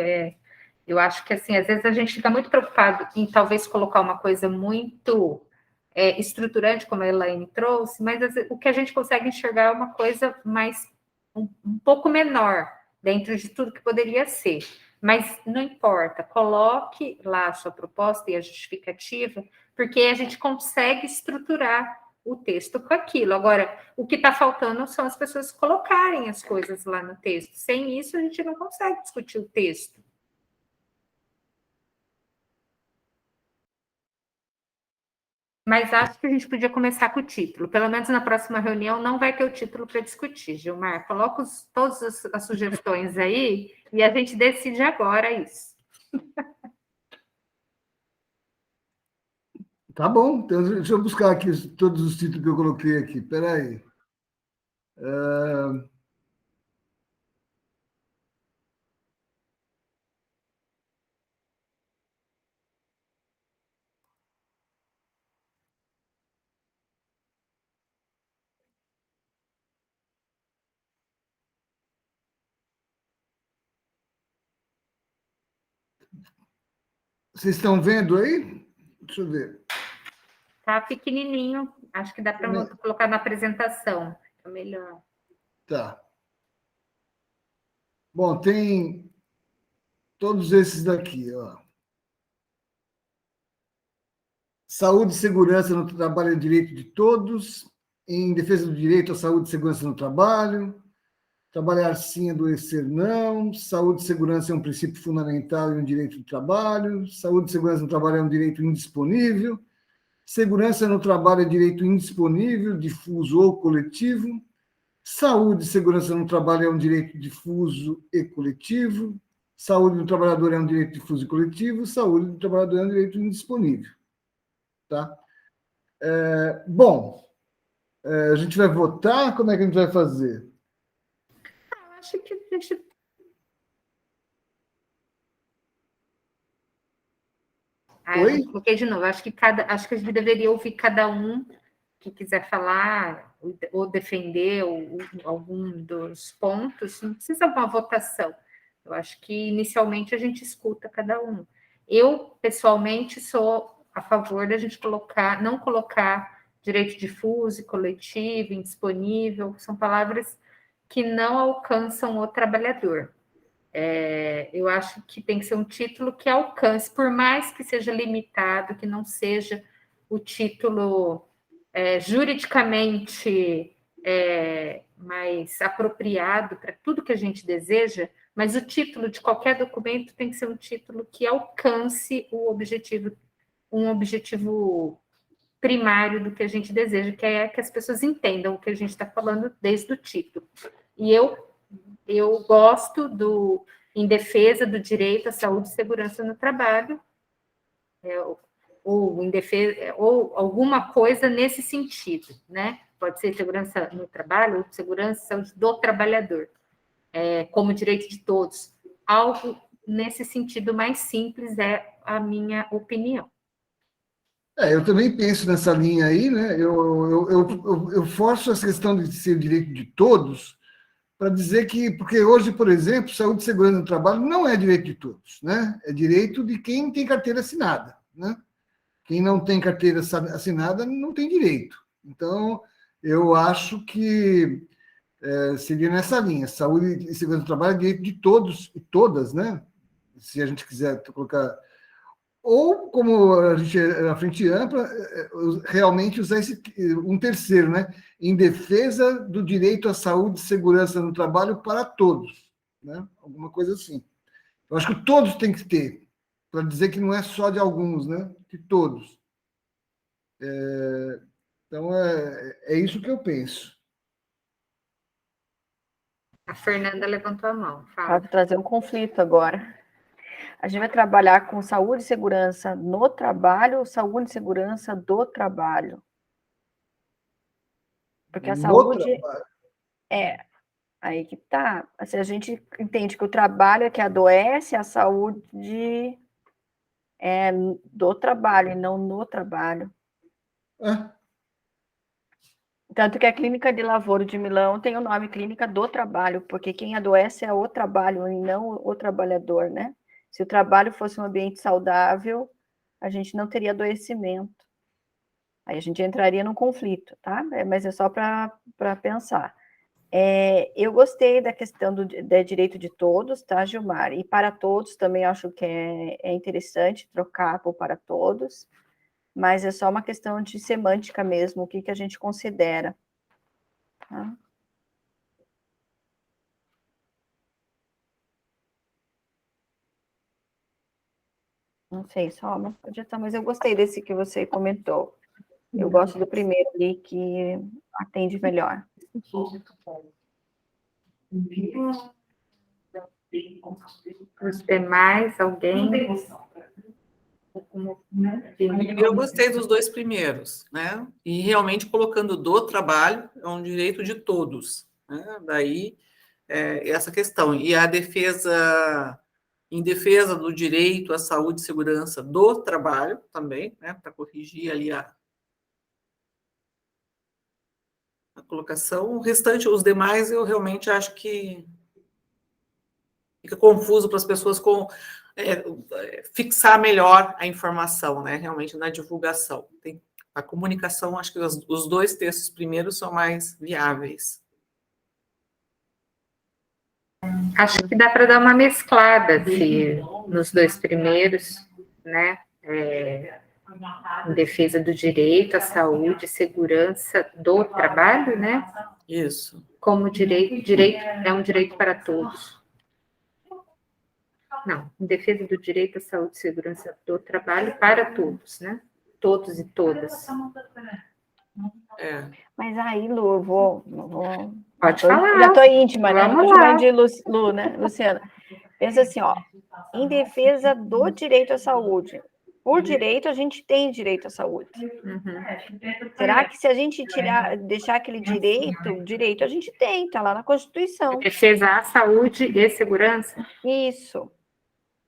eu acho que, assim, às vezes a gente fica muito preocupado em talvez colocar uma coisa muito estruturante, como a Elaine trouxe, mas o que a gente consegue enxergar é uma coisa mais, um pouco menor, dentro de tudo que poderia ser. Mas não importa, coloque lá a sua proposta e a justificativa, porque a gente consegue estruturar o texto com aquilo. Agora, o que está faltando são as pessoas colocarem as coisas lá no texto. Sem isso, a gente não consegue discutir o texto. Mas acho que a gente podia começar com o título. Pelo menos na próxima reunião não vai ter o título para discutir, Gilmar. Coloca todas as sugestões aí e a gente decide agora isso. Tá bom, então deixa eu buscar aqui todos os títulos que eu coloquei aqui. Espera aí. Vocês estão vendo aí? Deixa eu ver. Tá pequenininho, acho que dá para colocar na apresentação, é melhor. Tá. Bom, tem todos esses daqui, ó. Saúde e segurança no trabalho é direito de todos, em defesa do direito à saúde e segurança no trabalho, trabalhar sim, adoecer não, saúde e segurança é um princípio fundamental e um direito do trabalho, saúde e segurança no trabalho é um direito indisponível, segurança no trabalho é direito indisponível, difuso ou coletivo, saúde e segurança no trabalho é um direito difuso e coletivo, saúde do trabalhador é um direito difuso e coletivo, saúde do trabalhador é um direito indisponível. Tá? Bom, a gente vai votar? Como é que a gente vai fazer? Eu acho que deixa. Oi? Eu coloquei de novo. Acho que a gente deveria ouvir cada um que quiser falar ou defender algum dos pontos. Não precisa uma votação. Eu acho que inicialmente a gente escuta cada um. Eu, pessoalmente, sou a favor da gente não colocar direito difuso e coletivo, indisponível, são palavras que não alcançam o trabalhador. Eu acho que tem que ser um título que alcance, por mais que seja limitado, que não seja o título juridicamente mais apropriado para tudo que a gente deseja, mas o título de qualquer documento tem que ser um título que alcance um objetivo primário do que a gente deseja, que é que as pessoas entendam o que a gente está falando desde o título. E eu gosto em defesa do direito à saúde e segurança no trabalho, ou em defesa, ou alguma coisa nesse sentido, né? Pode ser segurança no trabalho, ou segurança e saúde do trabalhador, como direito de todos. Algo nesse sentido mais simples, é a minha opinião. Eu também penso nessa linha aí, né? Eu forço essa questão de ser direito de todos para dizer que, porque hoje, por exemplo, saúde e segurança no trabalho não é direito de todos, né? É direito de quem tem carteira assinada, né? Quem não tem carteira assinada não tem direito. Então, eu acho que seria nessa linha. Saúde e segurança do trabalho é direito de todos e todas, né? Se a gente quiser colocar... Ou, como a gente é a frente ampla, realmente usar um terceiro, né? Em defesa do direito à saúde e segurança no trabalho para todos, né? Alguma coisa assim. Eu acho que todos têm que ter, para dizer que não é só de alguns, né? De todos. Então, é isso que eu penso. A Fernanda levantou a mão. Para trazer um conflito agora. A gente vai trabalhar com saúde e segurança no trabalho ou saúde e segurança do trabalho? Porque a saúde aí que tá. Assim, a gente entende que o trabalho é que adoece, a saúde é do trabalho e não no trabalho. Tanto que a Clínica de Lavoro de Milão tem o nome Clínica do Trabalho, porque quem adoece é o trabalho e não o trabalhador, né? Se o trabalho fosse um ambiente saudável, a gente não teria adoecimento. Aí a gente entraria num conflito, tá? Mas é só para pensar. Eu gostei da questão do direito de todos, tá, Gilmar? E para todos também acho que é interessante trocar por para todos, mas é só uma questão de semântica mesmo, o que a gente considera. Tá? Não sei, só uma projeção, mas eu gostei desse que você comentou. Eu gosto do primeiro ali, que atende melhor. Os demais, alguém? Eu gostei dos dois primeiros, né? E realmente colocando do trabalho é um direito de todos, né? Daí essa questão. E a defesa, em defesa do direito à saúde e segurança do trabalho também, né? Para corrigir ali a colocação. O restante, os demais, eu realmente acho que fica confuso para as pessoas fixar melhor a informação, né? Realmente na divulgação. A comunicação, acho que os dois textos primeiros são mais viáveis. Acho que dá para dar uma mesclada nos dois primeiros, né? Em defesa do direito à saúde e segurança do trabalho, né? Isso. Como direito é um direito para todos. Não, em defesa do direito à saúde e segurança do trabalho para todos, né? Todos e todas. Mas aí, Lu, eu vou... Pode falar. Já estou íntima, né? Vamos Estou chamando de Lu, né? Luciana. Pensa assim, ó, em defesa do direito à saúde. Por direito, a gente tem direito à saúde. Será que se a gente deixar aquele direito a gente tem, está lá na Constituição. Defesa à saúde e segurança? Isso.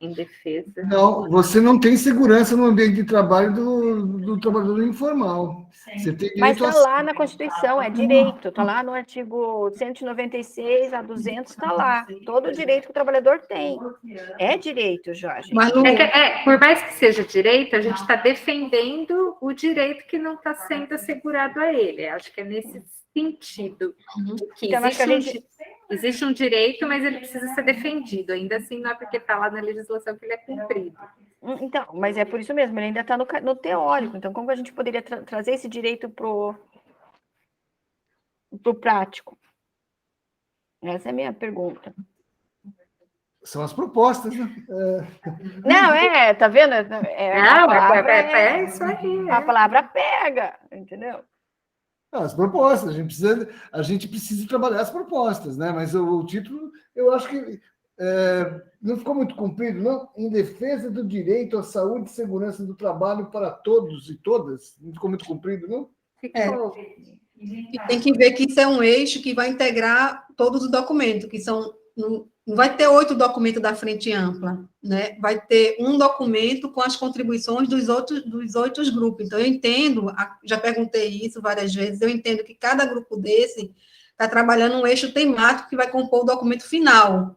Em defesa. Não, você não tem segurança no ambiente de trabalho do trabalhador informal. Você tem direito mas está lá na Constituição, é direito. Está lá no artigo 196 a 200, está lá. Todo o direito que o trabalhador tem. É direito, Jorge. Mas por mais que seja direito, a gente está defendendo o direito que não está sendo assegurado a ele. Acho que é nesse sentido. Que então, existe um direito, mas ele precisa ser defendido. Ainda assim, não é porque está lá na legislação que ele é cumprido. Então, mas é por isso mesmo, ele ainda está no teórico. Então, como a gente poderia trazer esse direito para o prático? Essa é a minha pergunta. São as propostas, né? Não, tá vendo? É isso aí. A palavra pega, entendeu? As propostas, a gente precisa trabalhar as propostas, né? Mas o título, eu acho que não ficou muito comprido, não? Em defesa do direito à saúde e segurança do trabalho para todos e todas. Não ficou muito comprido, não? Ficou. E tem que ver que isso é um eixo que vai integrar todos os documentos, que são não vai ter 8 documentos da frente ampla, né? Vai ter um documento com as contribuições dos 8 grupos. Então, eu entendo, já perguntei isso várias vezes, eu entendo que cada grupo desse está trabalhando um eixo temático que vai compor o documento final,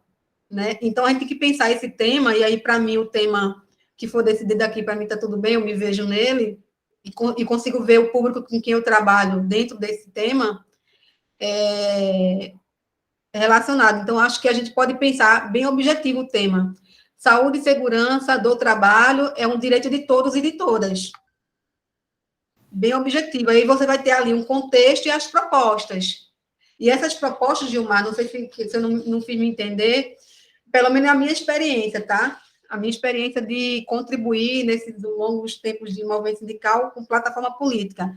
né? Então, a gente tem que pensar esse tema, e aí, para mim, o tema que for decidido aqui, para mim está tudo bem, eu me vejo nele, e consigo ver o público com quem eu trabalho dentro desse tema, relacionado. Então, acho que a gente pode pensar bem objetivo o tema. Saúde e segurança do trabalho é um direito de todos e de todas. Bem objetivo. Aí você vai ter ali um contexto e as propostas. E essas propostas, Gilmar, não sei se eu não fiz me entender, pelo menos a minha experiência, tá? A minha experiência de contribuir nesses longos tempos de movimento sindical com plataforma política.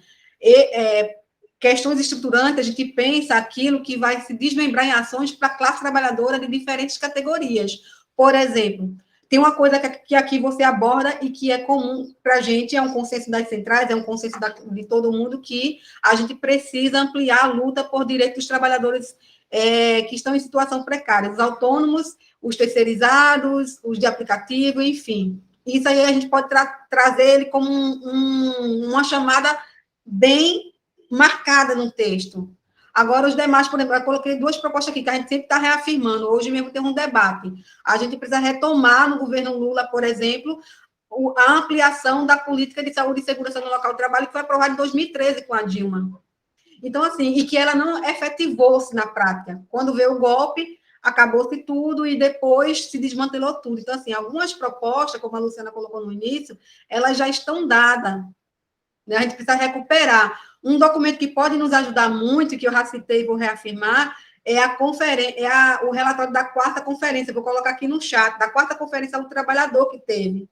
Questões estruturantes, a gente pensa aquilo que vai se desmembrar em ações para a classe trabalhadora de diferentes categorias. Por exemplo, tem uma coisa que aqui você aborda e que é comum para a gente, é um consenso das centrais, é um consenso de todo mundo, que a gente precisa ampliar a luta por direitos dos trabalhadores que estão em situação precária, os autônomos, os terceirizados, os de aplicativo, enfim. Isso aí a gente pode trazer ele como uma chamada bem marcada no texto. Agora, os demais, por exemplo, eu coloquei 2 propostas aqui, que a gente sempre está reafirmando. Hoje mesmo tem um debate. A gente precisa retomar no governo Lula, por exemplo, a ampliação da política de saúde e segurança no local de trabalho, que foi aprovada em 2013 com a Dilma. Então, assim, e que ela não efetivou-se na prática. Quando veio o golpe, acabou-se tudo e depois se desmantelou tudo. Então, assim, algumas propostas, como a Luciana colocou no início, elas já estão dadas. Né? A gente precisa recuperar. Um documento que pode nos ajudar muito, que eu já citei e vou reafirmar, é o relatório da 4ª conferência, vou colocar aqui no chat, da 4ª conferência do trabalhador que teve.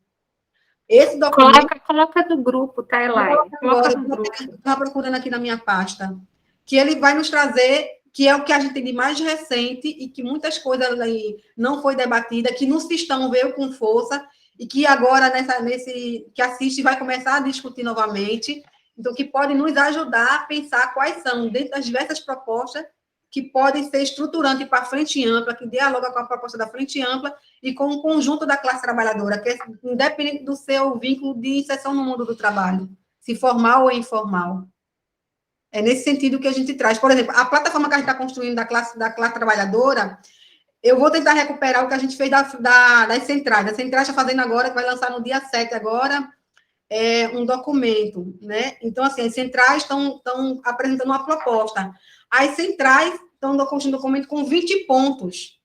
Esse documento... Coloca do grupo, tá, Elaine? Coloca no grupo. Estava procurando aqui na minha pasta. Que ele vai nos trazer, que é o que a gente tem de mais recente e que muitas coisas aí não foi debatida, que no Sistão veio com força e que agora, que assiste, vai começar a discutir novamente. Então, que pode nos ajudar a pensar quais são, dentro das diversas propostas, que podem ser estruturantes para a frente ampla, que dialoga com a proposta da frente ampla e com o conjunto da classe trabalhadora, que é independente do seu vínculo de inserção no mundo do trabalho, se formal ou informal. É nesse sentido que a gente traz. Por exemplo, a plataforma que a gente está construindo da classe trabalhadora, eu vou tentar recuperar o que a gente fez das centrais. A central está fazendo agora, que vai lançar no dia 7 agora, um documento, né? Então, assim, as centrais estão apresentando uma proposta. As centrais estão construindo um documento com 20 pontos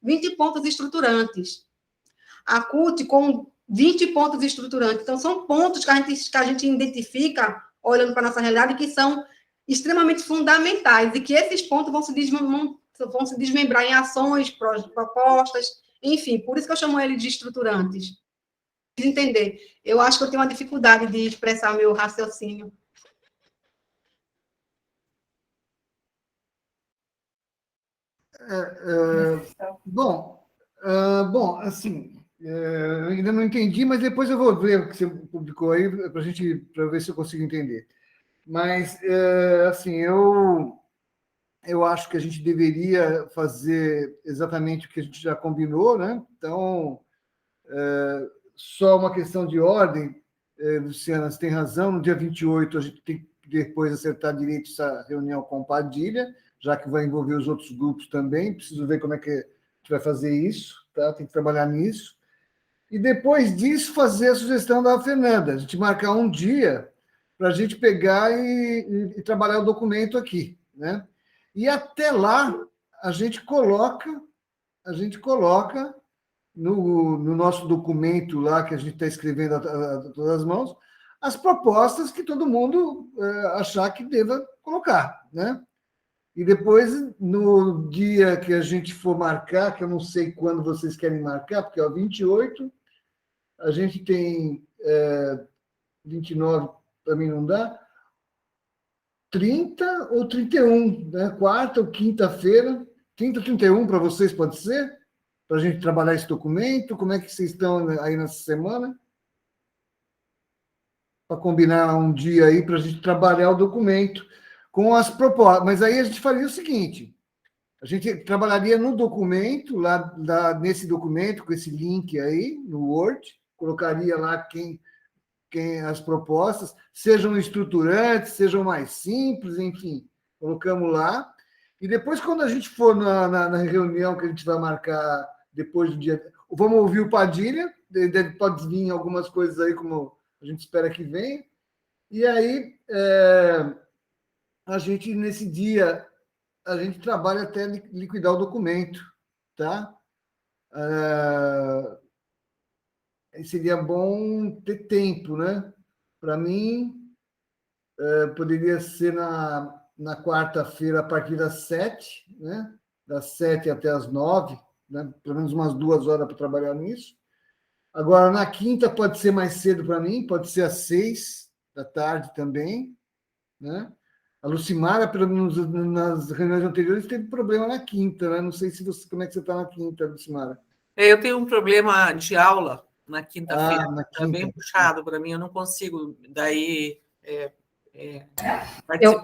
estruturantes. A CUT com 20 pontos estruturantes. Então, são pontos que a gente identifica, olhando para a nossa realidade, que são extremamente fundamentais, e que esses pontos vão se desmembrar em ações, propostas, enfim, por isso que eu chamo ele de estruturantes. Entender. Eu acho que eu tenho uma dificuldade de expressar meu raciocínio. Bom, assim, eu ainda não entendi, mas depois eu vou ver o que você publicou aí para ver se eu consigo entender. Mas, assim, eu acho que a gente deveria fazer exatamente o que a gente já combinou, né? Então, só uma questão de ordem, Luciana, você tem razão, no dia 28 a gente tem que depois acertar direito essa reunião com Padilha, já que vai envolver os outros grupos também, preciso ver como é que a gente vai fazer isso, tá? Tem que trabalhar nisso. E depois disso, fazer a sugestão da Fernanda, a gente marcar um dia para a gente pegar e trabalhar o documento aqui, né? E até lá, a gente coloca no nosso documento lá, que a gente está escrevendo a todas as mãos, as propostas que todo mundo achar que deva colocar, né? E depois, no dia que a gente for marcar, que eu não sei quando vocês querem marcar, porque é o 28, a gente tem 29, para mim não dá, 30 ou 31, né? Quarta ou quinta-feira, 30 ou 31 para vocês, pode ser? Para a gente trabalhar esse documento, como é que vocês estão aí nessa semana? Para combinar um dia aí para a gente trabalhar o documento com as propostas. Mas aí a gente faria o seguinte, A gente trabalharia no documento, nesse documento, com esse link aí, no Word, colocaria lá quem as propostas, sejam estruturantes, sejam mais simples, enfim, colocamos lá. E depois, quando a gente for na reunião que a gente vai marcar depois do dia... Vamos ouvir o Padilha, pode vir algumas coisas aí, como a gente espera que venha. E aí, a gente, nesse dia, a gente trabalha até liquidar o documento, tá? Seria bom ter tempo, né? Para mim, poderia ser na quarta-feira, a partir das 7, né? Das 7 até as 9, né? Pelo menos umas 2 horas para trabalhar nisso. Agora, na quinta, pode ser mais cedo para mim, pode ser às 6 da tarde também, né? A Lucimara, pelo menos nas reuniões anteriores, teve problema na quinta, né? Não sei como é que você está na quinta, Lucimara. Eu tenho um problema de aula na quinta-feira. Na Está bem quinta. puxado para mim, eu não consigo. Daí. Eu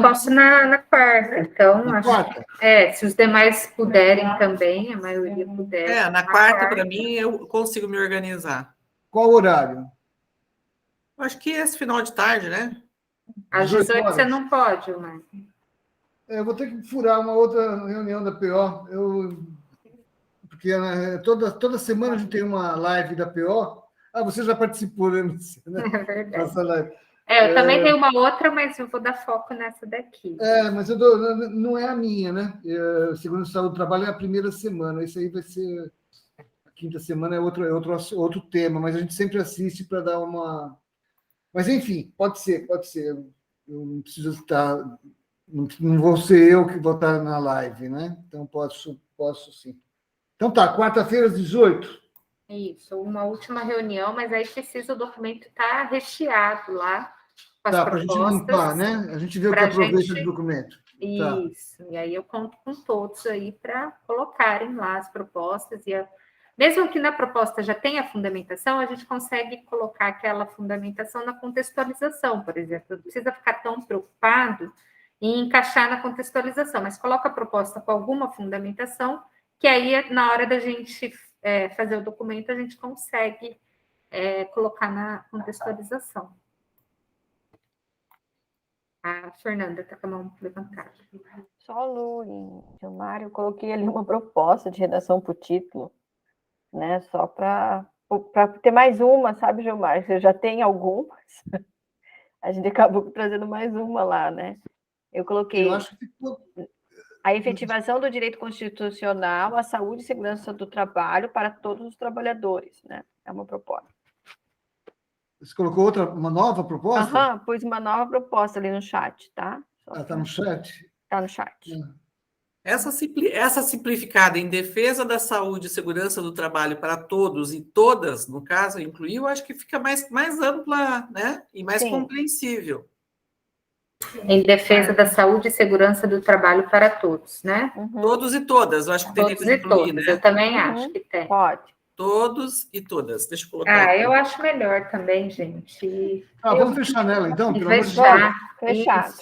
posso na quarta, então Na quarta? se os demais puderem também, a maioria puder. Na quarta, para mim, eu consigo me organizar. Qual horário? Acho que esse final de tarde, né? Às 18 você não pode, mas... Eu vou ter que furar uma outra reunião da PO. Porque toda semana a gente tem uma live da PO. Você já participou, né? É verdade. Nossa live. Eu também tenho uma outra, mas eu vou dar foco nessa daqui. Mas não é a minha, né? Segundo Saúde do Trabalho é a primeira semana. Isso aí vai ser... A quinta semana é outro tema, mas a gente sempre assiste para dar uma... Mas, enfim, pode ser. Eu não preciso estar... Não vou ser eu que vou estar na live, né? Então, posso sim. Então, tá, quarta-feira às 18. Isso, uma última reunião, mas aí precisa o documento estar recheado lá com as propostas. Para a gente limpar, né? A gente vê o que aproveita do documento. Isso, e aí eu conto com todos aí para colocarem lá as propostas. Mesmo que na proposta já tenha a fundamentação, a gente consegue colocar aquela fundamentação na contextualização, por exemplo. Não precisa ficar tão preocupado em encaixar na contextualização, mas coloca a proposta com alguma fundamentação, que aí, na hora da gente fazer o documento, a gente consegue colocar na contextualização. A Fernanda está com a mão levantada. Só Lu e Gilmar, eu coloquei ali uma proposta de redação para o título, né? Só para ter mais uma, sabe, Gilmar? Você já tem algumas. A gente acabou trazendo mais uma lá, né? Eu coloquei... Eu acho que ficou... A efetivação do direito constitucional à saúde e segurança do trabalho para todos os trabalhadores, né? É uma proposta. Você colocou uma nova proposta? Pus uma nova proposta ali no chat, tá? Está no chat? Está no chat. Essa simplificada em defesa da saúde e segurança do trabalho para todos e todas, no caso, incluir, eu acho que fica mais ampla, né? E mais compreensível. Em defesa da saúde e segurança do trabalho para todos, né? Todos e todas, eu acho que teria que incluir, né? Eu também acho que tem. Pode. Todos e todas. Deixa eu colocar aqui. Eu acho melhor também, gente. Vamos fechar nela, então, pelo amor de Deus. Fechado.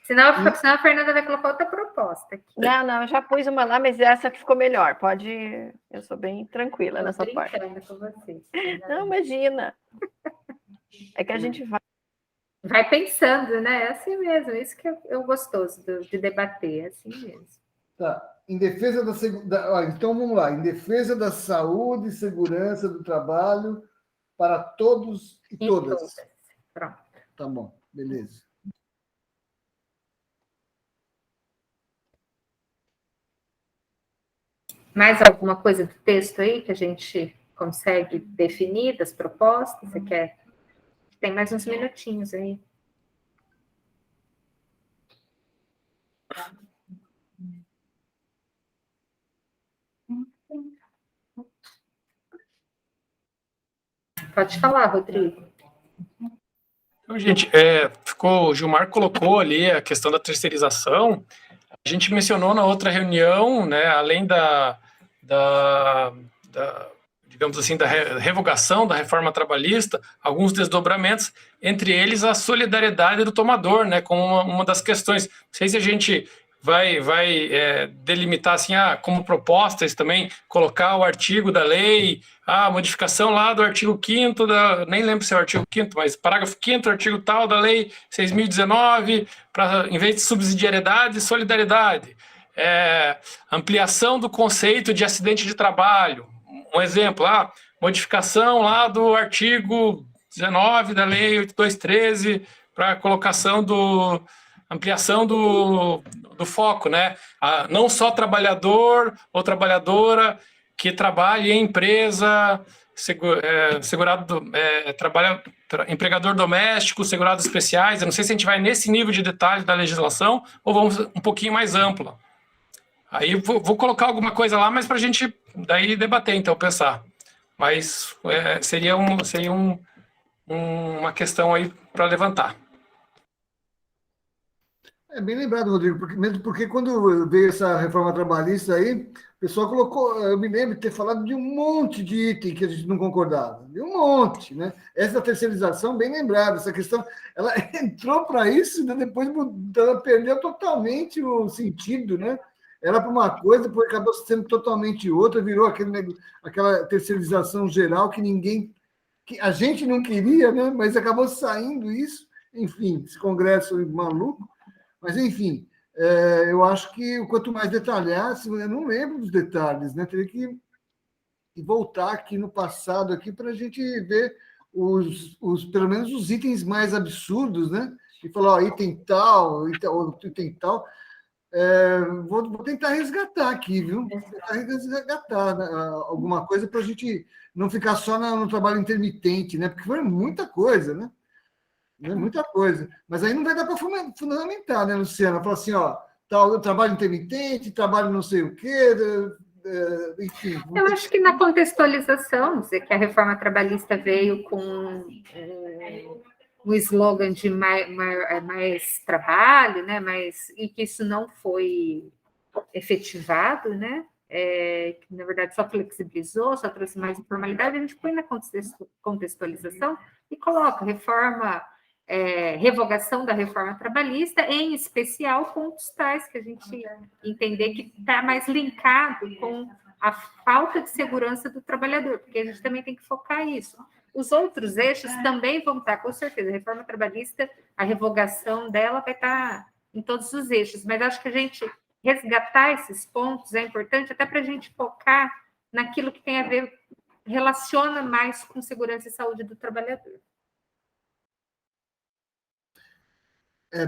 Senão a Fernanda vai colocar outra proposta aqui. Não, eu já pus uma lá, mas essa que ficou melhor. Pode... Eu sou bem tranquila nessa parte. Com você. Não, imagina. É que a gente vai pensando, né? É assim mesmo. Isso que é o gostoso de debater, é assim mesmo. Tá. Em defesa então, vamos lá. Em defesa da saúde e segurança do trabalho para todos e todas. Pronto. Tá bom, beleza. Mais alguma coisa do texto aí que a gente consegue definir das propostas? Você quer? Tem mais uns minutinhos aí. Pode falar, Rodrigo. Então, gente, o Gilmar colocou ali a questão da terceirização. A gente mencionou na outra reunião, né, além digamos assim, da revogação da reforma trabalhista, alguns desdobramentos, entre eles a solidariedade do tomador, né, como uma das questões. Não sei se a gente delimitar assim, como propostas também, colocar o artigo da lei, a modificação lá do artigo 5º, nem lembro se é o artigo 5º, mas parágrafo 5º, artigo tal da lei 6.019, para, em vez de subsidiariedade, solidariedade. Ampliação do conceito de acidente de trabalho. Um exemplo, modificação lá do artigo 19 da lei 8213 para colocação ampliação do foco, né? Não só trabalhador ou trabalhadora que trabalhe em empresa, empregador doméstico, segurados especiais. Eu não sei se a gente vai nesse nível de detalhe da legislação ou vamos um pouquinho mais ampla. Aí vou colocar alguma coisa lá, mas para a gente daí debater, então, pensar. Mas seria uma questão aí para levantar. Bem lembrado, Rodrigo, mesmo porque quando veio essa reforma trabalhista aí, o pessoal colocou, eu me lembro de ter falado de um monte de item que a gente não concordava, de um monte, né? Essa terceirização, bem lembrada, essa questão, ela entrou para isso, né? Depois ela perdeu totalmente o sentido, né? Era para uma coisa, depois acabou sendo totalmente outra, virou aquela terceirização geral que a gente não queria, né? Mas acabou saindo isso, enfim, esse congresso maluco. Mas, enfim, eu acho que quanto mais detalhar, eu não lembro dos detalhes, né? Teria que voltar aqui no passado aqui para a gente ver pelo menos os itens mais absurdos, né? E falar, item tal, item tal. Vou tentar resgatar aqui, viu? Tentar resgatar, né, alguma coisa para a gente não ficar só no trabalho intermitente, né? Porque foi muita coisa, né? Muita coisa. Mas aí não vai dar para fundamentar, né, Luciana? Falar assim, trabalho intermitente, trabalho não sei o quê, enfim. Eu acho que na contextualização, dizer que a reforma trabalhista veio com um slogan de mais trabalho, né? E que isso não foi efetivado, né? Que na verdade só flexibilizou, só trouxe mais informalidade, a gente põe na contextualização e coloca revogação da reforma trabalhista, em especial pontos tais que a gente entender que está mais linkado com a falta de segurança do trabalhador, porque a gente também tem que focar isso. Os outros eixos também vão estar, com certeza, a reforma trabalhista, a revogação dela vai estar em todos os eixos, mas acho que a gente resgatar esses pontos é importante até para a gente focar naquilo que tem a ver, relaciona mais com segurança e saúde do trabalhador.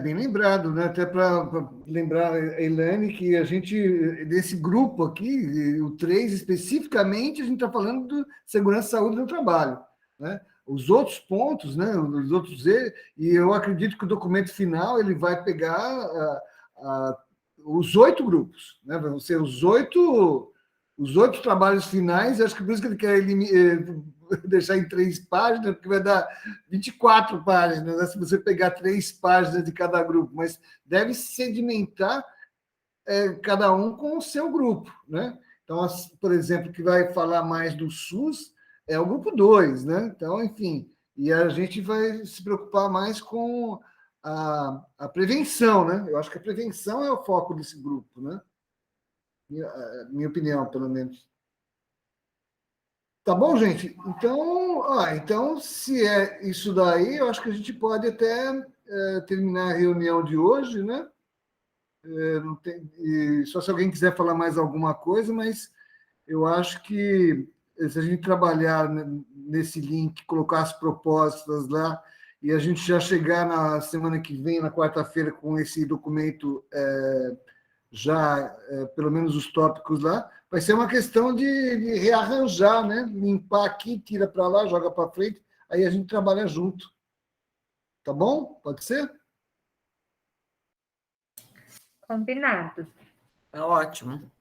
Bem lembrado, né? Até para lembrar a Elaine que a gente, desse grupo aqui, o 3 especificamente, a gente está falando de segurança e saúde do trabalho, né? Os outros pontos, né? Os outros, e eu acredito que o documento final ele vai pegar os 8 grupos, né? Vão ser os 8 trabalhos finais, acho que por isso que ele quer deixar em 3 páginas, porque vai dar 24 páginas, né, se você pegar 3 páginas de cada grupo, mas deve sedimentar cada um com o seu grupo, né? Então, por exemplo, que vai falar mais do SUS é o grupo 2, né? Então, enfim, e a gente vai se preocupar mais com a prevenção, né? Eu acho que a prevenção é o foco desse grupo, né? Minha opinião, pelo menos. Tá bom, gente? Então, se é isso daí, eu acho que a gente pode até terminar a reunião de hoje, né? Só se alguém quiser falar mais alguma coisa, mas eu acho que se a gente trabalhar nesse link, colocar as propostas lá, e a gente já chegar na semana que vem, na quarta-feira, com esse documento pelo menos os tópicos lá, vai ser uma questão de rearranjar, né? Limpar aqui, tira para lá, joga para frente, aí a gente trabalha junto. Tá bom? Pode ser? Combinado. É ótimo.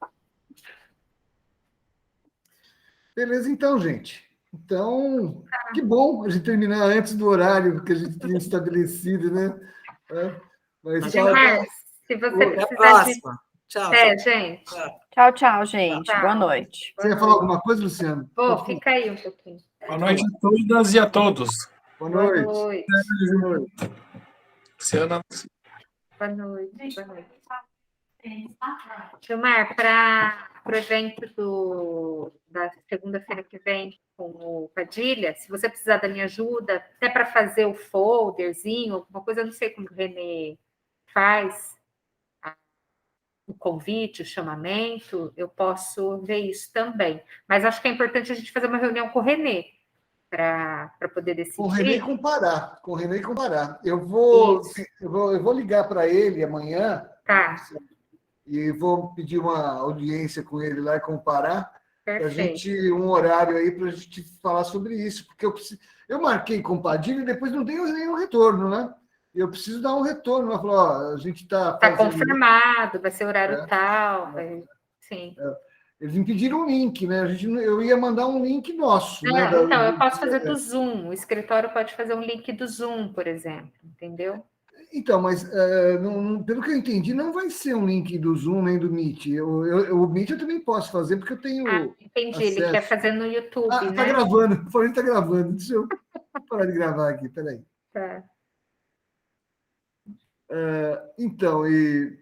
Beleza, então, gente. Então, que bom a gente terminar antes do horário que a gente tinha estabelecido, né? Mas se você precisar de... Tchau. Gente. Tchau, gente. Tchau. Boa noite. Você ia falar alguma coisa, Luciano? Fica aí um pouquinho. Boa noite a todas e a todos. Boa noite. Boa noite. Luciana. Boa noite. Gilmar, para o evento da segunda-feira que vem com o Padilha, se você precisar da minha ajuda, até para fazer o folderzinho, alguma coisa, eu não sei como o Renê faz, o convite, o chamamento, eu posso ver isso também. Mas acho que é importante a gente fazer uma reunião com o Renê para poder decidir. Com o Renê comparar. Com o Renê comparar. Eu vou ligar para ele amanhã. Tá. E vou pedir uma audiência com ele lá e comparar. Para a Perfeito. gente, um horário aí para a gente falar sobre isso. Porque eu marquei com o Padilha e depois não tenho nenhum retorno, né? Eu preciso dar um retorno. Ela falou, ó, a gente está Está confirmado, vai ser horário tal. Sim. Eles me pediram um link, né? Eu ia mandar um link nosso. Né? Então, eu posso fazer do Zoom. O escritório pode fazer um link do Zoom, por exemplo, entendeu? Então, mas pelo que eu entendi, não vai ser um link do Zoom nem do Meet. O Meet eu também posso fazer, porque eu tenho. Entendi, acesso. ele quer fazer no YouTube, né? Tá gravando, o Paulinho tá gravando. Deixa eu parar de gravar aqui, peraí. Tá. Então, e